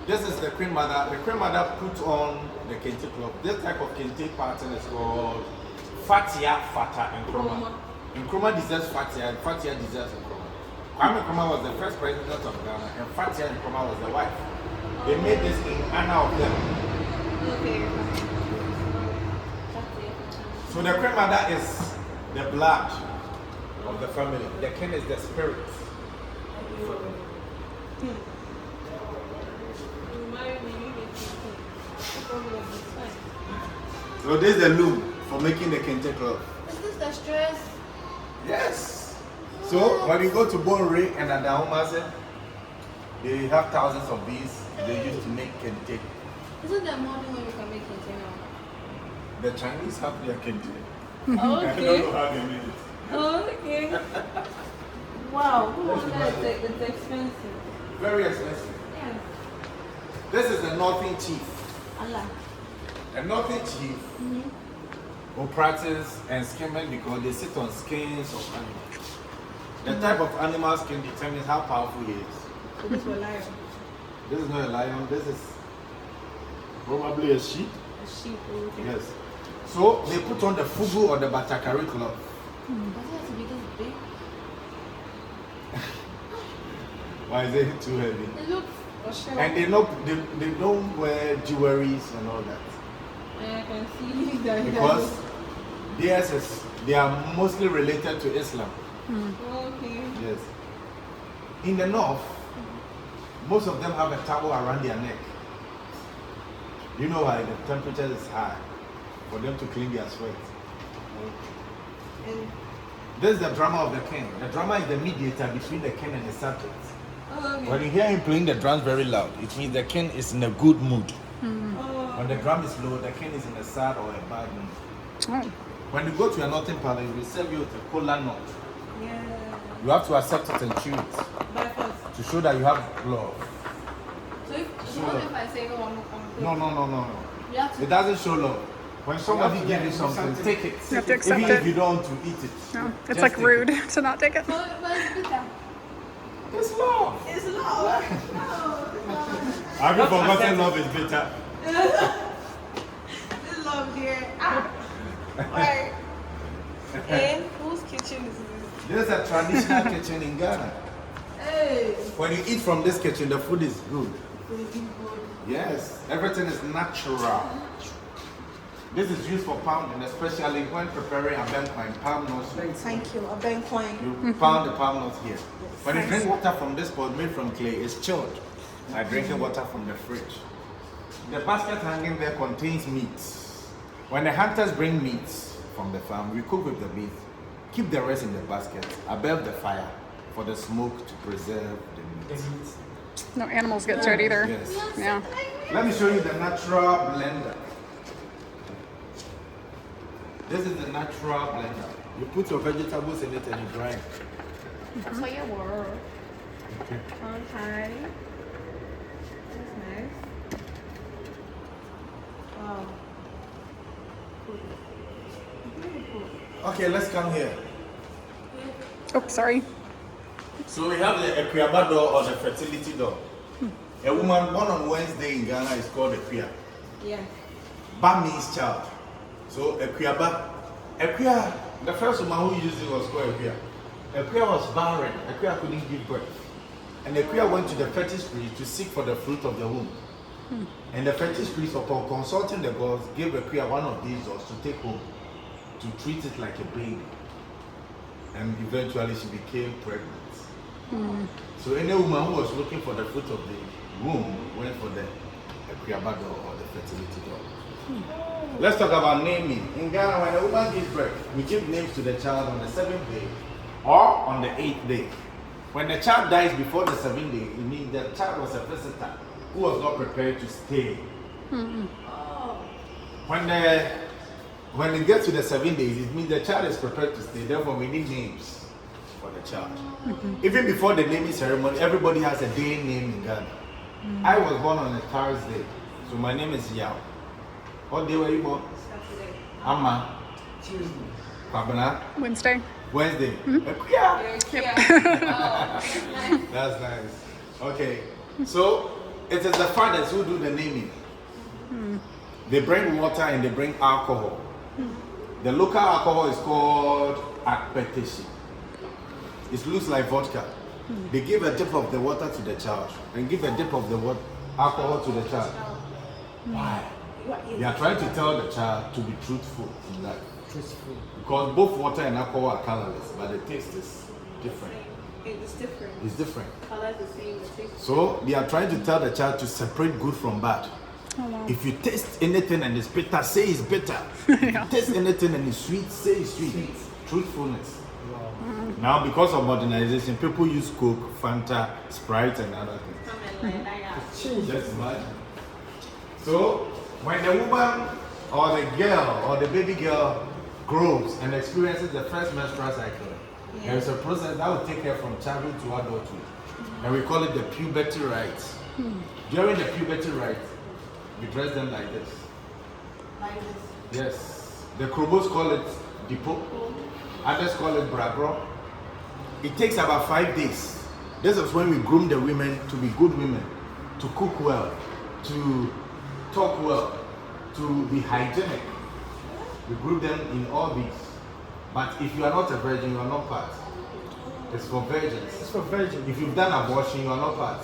This is the queen mother. The queen mother put on the kente cloth. This type of kente pattern is called Fatia, Fata, and Nkrumah. Nkrumah deserves Fatia, and Fatia deserves Nkrumah. Kwame Nkrumah was the first president of Ghana, and Fatia Nkrumah was the wife. They made this in honor of them. Okay. So the queen mother is the blood of the family. The king is the spirit. So this is the loom for making the kente cloth. Is this the stress? Yes. So when you go to Bonre and Adahomase, they have thousands of these. They used to make kente. Isn't there more than when you can make container? The Chinese have their kente. Oh, I don't know okay. how they made it. Oh, okay. Wow. Who wonder it's expensive? Very expensive. Yeah. This is the Northern Chief. Allah. The Northern Chief will practice and skimming because they sit on skins of animals. The type of animal skin determines how powerful he is. So this was lion. This is not a lion, this is probably a sheep. A sheep. Okay. Yes. So they put on the fugu or the batakari cloth. Does it have to be this big? Why is it too heavy? It looks. Sure. And they don't wear jewelries and all that. I can see that. Because they are mostly related to Islam. Okay. Yes. In the north, most of them have a towel around their neck. You know why? The temperature is high for them to clean their sweat. And This is the drama of the king. The drama is the mediator between the king and the subject. Oh, okay. When you hear him playing the drums very loud, it means the king is in a good mood. Oh. When the drum is low, the king is in a sad or a bad mood. Oh. When you go to a northern palace, we serve you with a cola nut. Yeah. You have to accept it and chew it By force. to show that you have love. So what if I say one more? No. You have to. It doesn't show love. When somebody to gives you give something, take it. You have to accept Even if it. you don't want to eat it. No, it's just like take rude it. to not take it. But it's bitter. It's love. It's love. No. Have you forgotten love is bitter? this love here. Ah. Right. And whose kitchen is this? This is a traditional kitchen in Ghana. Hey. When you eat from this kitchen, the food is good. So you give good. Yes, everything is natural. This is used for pounding, especially when preparing abenkwan, palm nuts. Thank you. A bank coin. You pound the palm nuts here. When you drink water from this pot made from clay, it's chilled. Like drinking water from the fridge. The basket hanging there contains meat. When the hunters bring meat from the farm, we cook with the meat, keep the rest in the basket above the fire for the smoke to preserve the meat. No animals get to it either. Yes. Yeah. Let me show you the natural blender. This is the natural blender. You put your vegetables in it and you grind. That's what your word. Okay. That's nice. Wow. Okay, let's come here. Oh, sorry. So we have the Equiaba door or the fertility door. A woman born on Wednesday in Ghana is called Equia. Yeah. Ba means child. So Equiaba, the first woman who used it was called Equia. Equia was barren. Equia couldn't give birth. And Equia went to the fetish priest to seek for the fruit of the womb. And the fetish priest, upon consulting the gods, gave Equia one of these doors to take home, to treat it like a baby. And eventually she became pregnant. So any woman who was looking for the fruit of the womb went for the Equiaba door or the fertility door. Let's talk about naming. In Ghana, when a woman gives birth, we give names to the child on the 7th day or on the 8th day. When the child dies before the 7th day, it means the child was a visitor who was not prepared to stay. When it gets to the 7 days, it means the child is prepared to stay. Therefore, we need names for the child. Even before the naming ceremony, everybody has a day name in Ghana. I was born on a Thursday, so my name is Yao. What day were you born? Saturday. Amma. Tuesday. Kwabena. Wednesday. Wednesday. Yeah. Yeah. That's nice. Okay. So it is the fathers who do the naming. They bring water and they bring alcohol. The local alcohol is called akpeteshi. It looks like vodka. They give a dip of the water to the child and give a dip of the alcohol to the child. Why? They are trying to tell the child to be truthful in life. Truthful. Because both water and alcohol are colorless, but the taste is different. It's different. It's different. Colors the same, the taste. So they are trying to tell the child to separate good from bad. If you taste anything and it's bitter, say it's bitter. If you taste anything and it's sweet, say it's sweet. Truthfulness. Now, because of modernization, people use Coke, Fanta, Sprite, and other things. Just imagine. So, when the woman or the girl or the baby girl grows and experiences the first menstrual cycle, there is a process that will take her from childhood to adulthood. And we call it the puberty rites. During the puberty rites, we dress them like this. Like this. Yes. The Krobos call it Depot. Others call it Bragro. It takes about 5 days. This is when we groom the women to be good women, to cook well, to talk well, to be hygienic. We groom them in all these. But if you are not a virgin, you are not part. It's for virgins. It's for virgins. If you've done abortion, you are not part.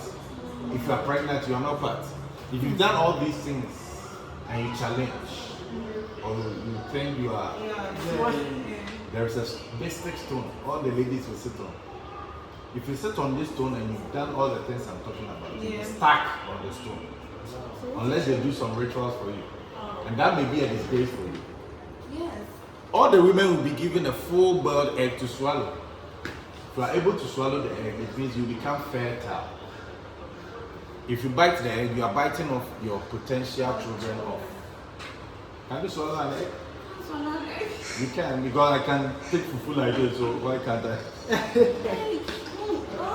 If you are pregnant, you are not part. If you've done all these things and you challenge, or you think you are, there is a basic stone all the ladies will sit on. If you sit on this stone and you've done all the things I'm talking about, you'll be stuck on the stone. Unless they do some rituals for you. And that may be a disgrace for you. Yes. All the women will be given a full-boiled egg to swallow. If you are able to swallow the egg, it means you become fertile. If you bite the egg, you are biting off your potential children off. Can you swallow an egg? You can, because I can take fufu like this, so why can't I?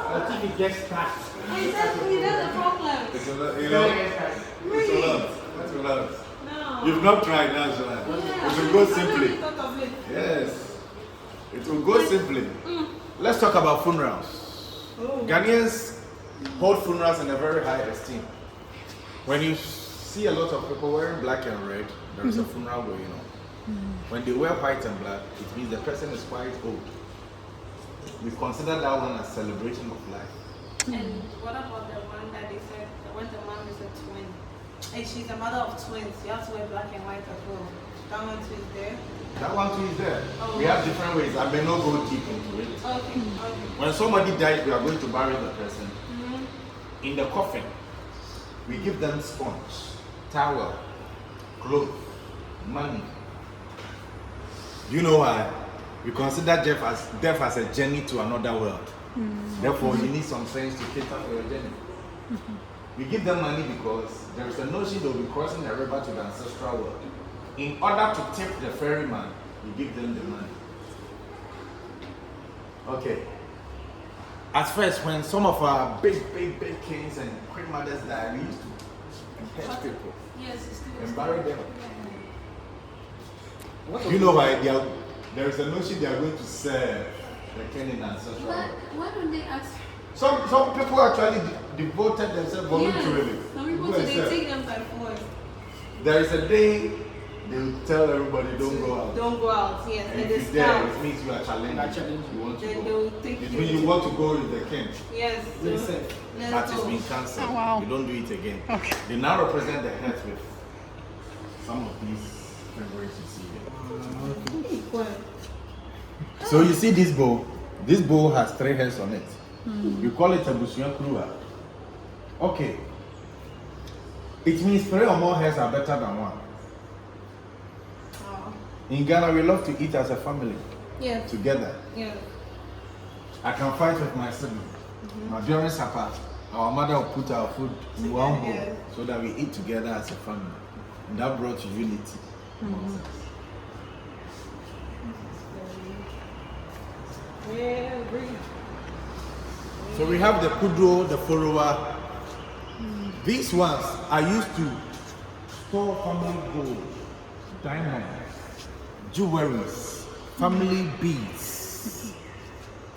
I think it gets stuck. Exactly, that's the problem. It's a lot, you know, it's a lot. It's a lot. No. You've not tried, that's why. Yeah. It will go simply. Thought of it. Yes. It will go simply. Let's talk about funerals. Ghanaians hold funerals in a very high esteem. When you see a lot of people wearing black and red, there is a funeral going on. When they wear white and black, it means the person is quite old. We consider that one a celebration of life. And what about the one that they said when the mom is a twin? And she's a mother of twins. You have to wear black and white as well. That one too is there. That one too is there. Oh. We have different ways. I may not go deep into it. Okay. When somebody dies, we are going to bury the person. In the coffin, we give them sponge, towel, clothes, money. Do you know why? We consider death as a journey to another world. Therefore, you need some sense to cater for your journey. We give them money because there is a notion they will be crossing the river to the ancestral world. In order to tip the ferryman, we give them the money. Okay. At first, when some of our big kings and queen mothers died, we used to catch people and bury them. You know why? There is a notion they are going to serve the king in ancestral world. Why don't they ask? Some people actually devoted themselves voluntarily. Some people Go and they serve. take them by force. There is a day they will tell everybody don't go out. Don't go out, yes. And And if they you're there, scout. it means you are challenging. You want to Then go. they'll take It you. means you want to go with the king. Yes. They so say. let's That is go. being cancelled. Oh, wow. You don't do it again. Okay. They now represent the heads with some of these favorites you see here. What? So you see this bowl? This bowl has 3 heads on it. We call it a busuan krua. Okay. It means 3 or more heads are better than 1. Oh. In Ghana, we love to eat as a family, Yes. together. Yes. I can fight with my sibling. But during supper, our mother will put our food in one bowl Together. so that we eat together as a family. And that brought unity amongst us. Yeah, agree. So we have the kudro, the forowa. These ones are used to store family gold, diamonds, jewelries, family beads,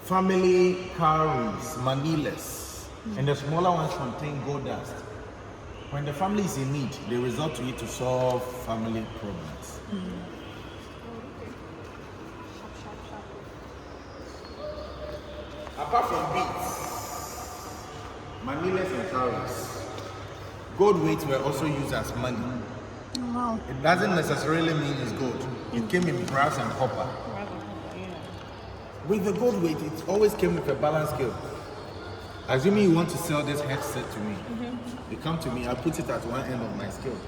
family cowries, manilas, and the smaller ones contain gold dust. When the family is in need, they resort to it to solve family problems. Apart from beads, manilas and cowries, gold weights were also used as money. Wow. It doesn't necessarily mean it's gold. It came in brass and copper. With the gold weight, it always came with a balance scale. Assuming you want to sell this headset to me, you come to me, I put it at one end of my scale,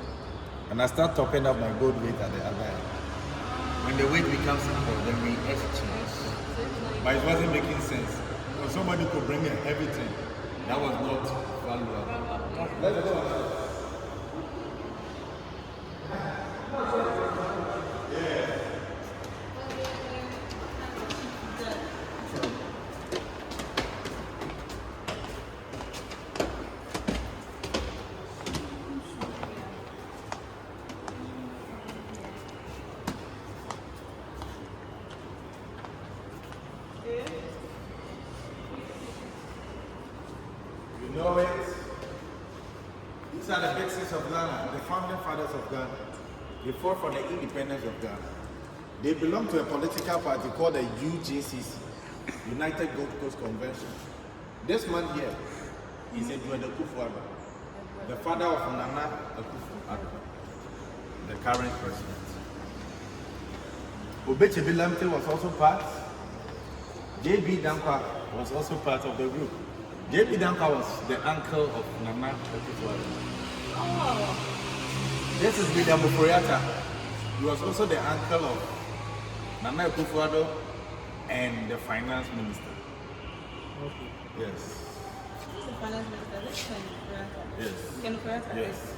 and I start topping up my gold weight at the other end. When the weight becomes equal, then we exchange. But it wasn't making sense. So somebody could bring in everything. That was not valuable. Let's go. of Ghana, the founding fathers of Ghana, they fought for the independence of Ghana. They belong to a political party called the UGCC, United Gold Coast Convention. This man here is Edward Akufo-Addo, the father of Nana Akufo-Addo, the current president. Obechebi Lamte was also part. J.B. Dankwa was also part of the group. J.B. Dankwa was the uncle of Nana Akufo-Addo. Oh. This is William Muforiata. He was also the uncle of Nana Akufo-Addo and the finance minister. Okay. Yes. Who's the finance minister? This is Yes. Ken Kurata. Yes.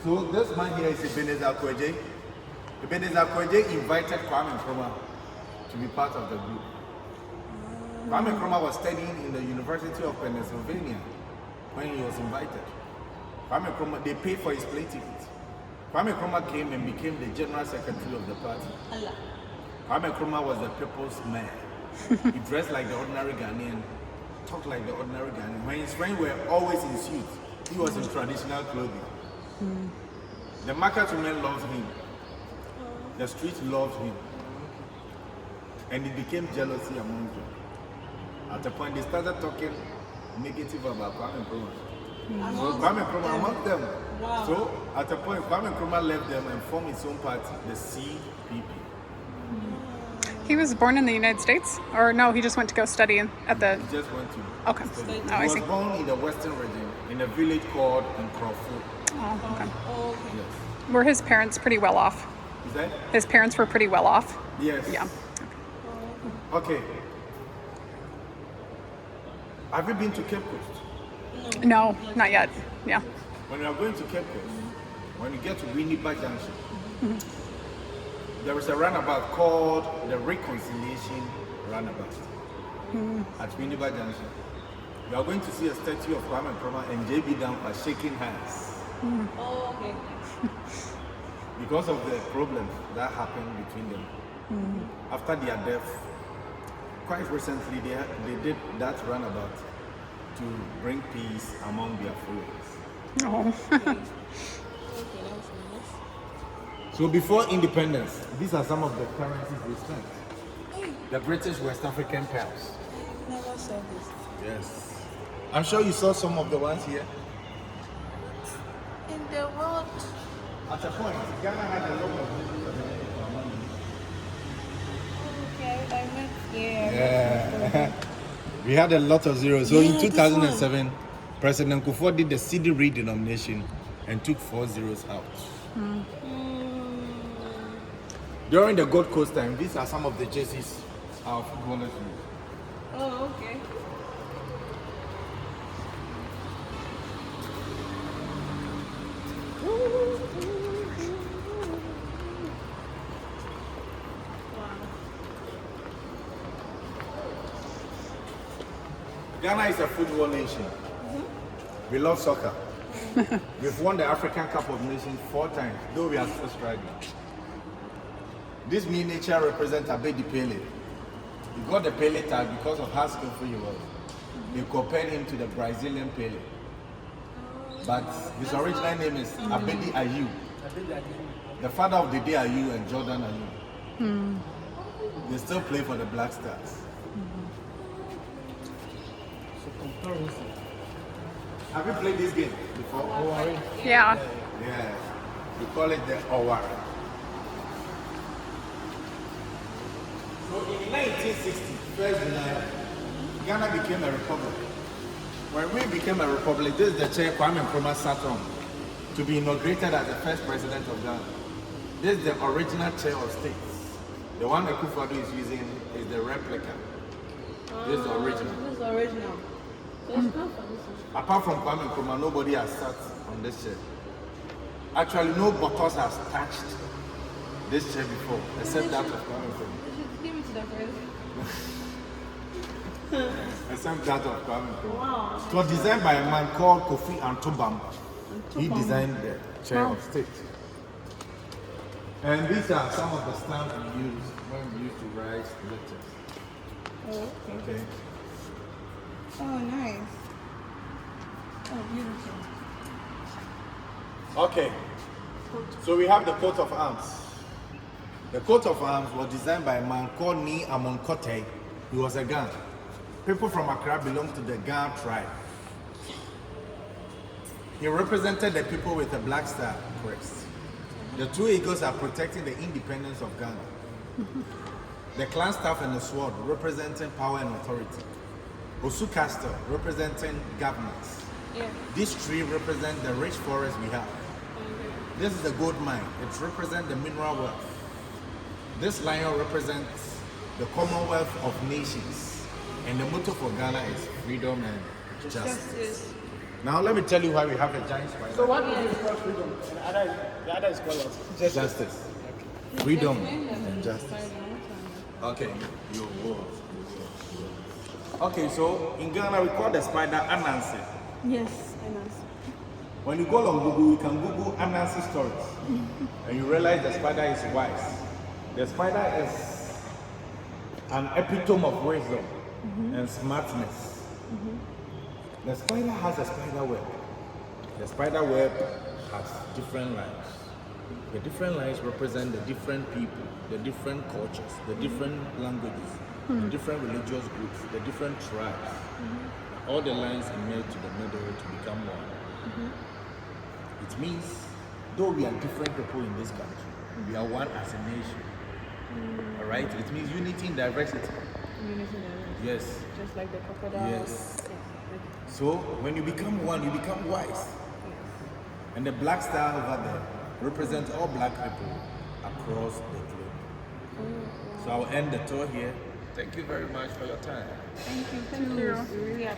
So this man here is Ebenezer Kweje. Ebenezer Kweje invited Kwame Nkrumah to be part of the group. Kwame Nkrumah was studying in the University of Pennsylvania when he was invited. Kwame Nkrumah, they paid for his plane ticket. Kwame Nkrumah came and became the general secretary of the party. Allah. Kwame Nkrumah was the people's man. He dressed like the ordinary Ghanaian, talked like the ordinary Ghanaian. When his friends were always in suits, he was in traditional clothing. The market women loved him. The streets loved him. And it became jealousy among them. At a point, they started talking negative about Kwame Nkrumah. So Kwame Nkrumah among them. Wow. So at a point, Kwame Nkrumah left them and formed his own party, the CPP. He was born in the United States? Or no, he just went to go study at the... He just went to Okay. study. Oh, I He see. was born in the western region, in a village called Nkrofo. Oh, okay. Oh, okay. Yes. Were his parents pretty well off? Is that? His parents were pretty well off? Yes. Yeah. Okay. Have you been to Cape Coast? No, not yet. Yeah. When you are going to Cape Coast, when you get to Winnipeg Junction, there is a runabout called the Reconciliation Runabout at Winnipeg Junction. You are going to see a statue of Kwame Nkrumah and J.B. Dankwa shaking hands Oh, okay. because of the problems that happened between them. After their death, quite recently they did that runabout to bring peace among their followers. Oh. Okay, that was nice. So before independence, these are some of the currencies we spent. The British West African pounds. Never saw this. Yes. I'm sure you saw some of the ones here. In the world. At a point, Ghana had a lot of Okay, I went here. Yeah. We had a lot of zeros. So in 2007, President Kufuor did the CD redenomination and took 4 zeros out. During the Gold Coast time, these are some of the jerseys our footballers use. Oh, okay. Ghana is a football nation. We love soccer. We've won the African Cup of Nations 4 times, though we are still struggling. This miniature represents Abedi Pele. He got the Pele tag because of how skillful he was. They compared him to the Brazilian Pele. But his original name is Abedi Ayew, the father of Dede Ayew and Jordan Ayew. They still play for the Black Stars. So comparison. Have you played this game before? Yeah. Yeah. We call it the Owari. So in 1960, 1st July, Ghana became a republic. When we became a republic, this is the chair Kwame Nkrumah sat on to be inaugurated as the first president of Ghana. This is the original chair of state. The one Akufo-Addo is using is the replica. This is the original. This is the original. So it's not for this one. Apart from Kwame Nkrumah, nobody has sat on this chair. Actually, no buttons has touched this chair before, except that of Kwame Nkrumah. You should give it to the friends. Except that of Kwame Nkrumah. Wow. It was designed by a man called Kofi Antobam. He designed the chair of state. And these are some of the stamps we use when we used to write letters. Oh, okay. Okay. Oh, nice. Oh, beautiful. Okay. So we have the coat of arms. The coat of arms was designed by a man called Ni Amonkote. He was a Gan. People from Accra belong to the Gan tribe. He represented the people with a black star crest. The two eagles are protecting the independence of Ghana. The clan staff and the sword representing power and authority. Osu castle representing governance. Yeah. This tree represents the rich forest we have. This is the gold mine. It represents the mineral wealth. This lion represents the commonwealth of nations. And the motto for Ghana is freedom and justice. Now let me tell you why we have a giant spider. So one is called freedom, and the other is called what? Justice. Freedom and justice. Okay. Okay, so in Ghana we call the spider Anansi. Yes, I know. When you go on Google, you can Google Anansi stories. And you realize the spider is wise. The spider is an epitome of wisdom and smartness. The spider has a spider web. The spider web has different lines. The different lines represent the different people, the different cultures, the different languages, the different religious groups, the different tribes. All the lines emerge to the middle to become one. It means, though we are different people in this country, we are one as a nation. All right? It means unity in diversity. Yes. Just like the crocodile. Yes. So when you become one, you become wise. And the black star over there represents all black people across the globe. So I'll end the tour here. Thank you very much for your time. Thank you. We really appreciate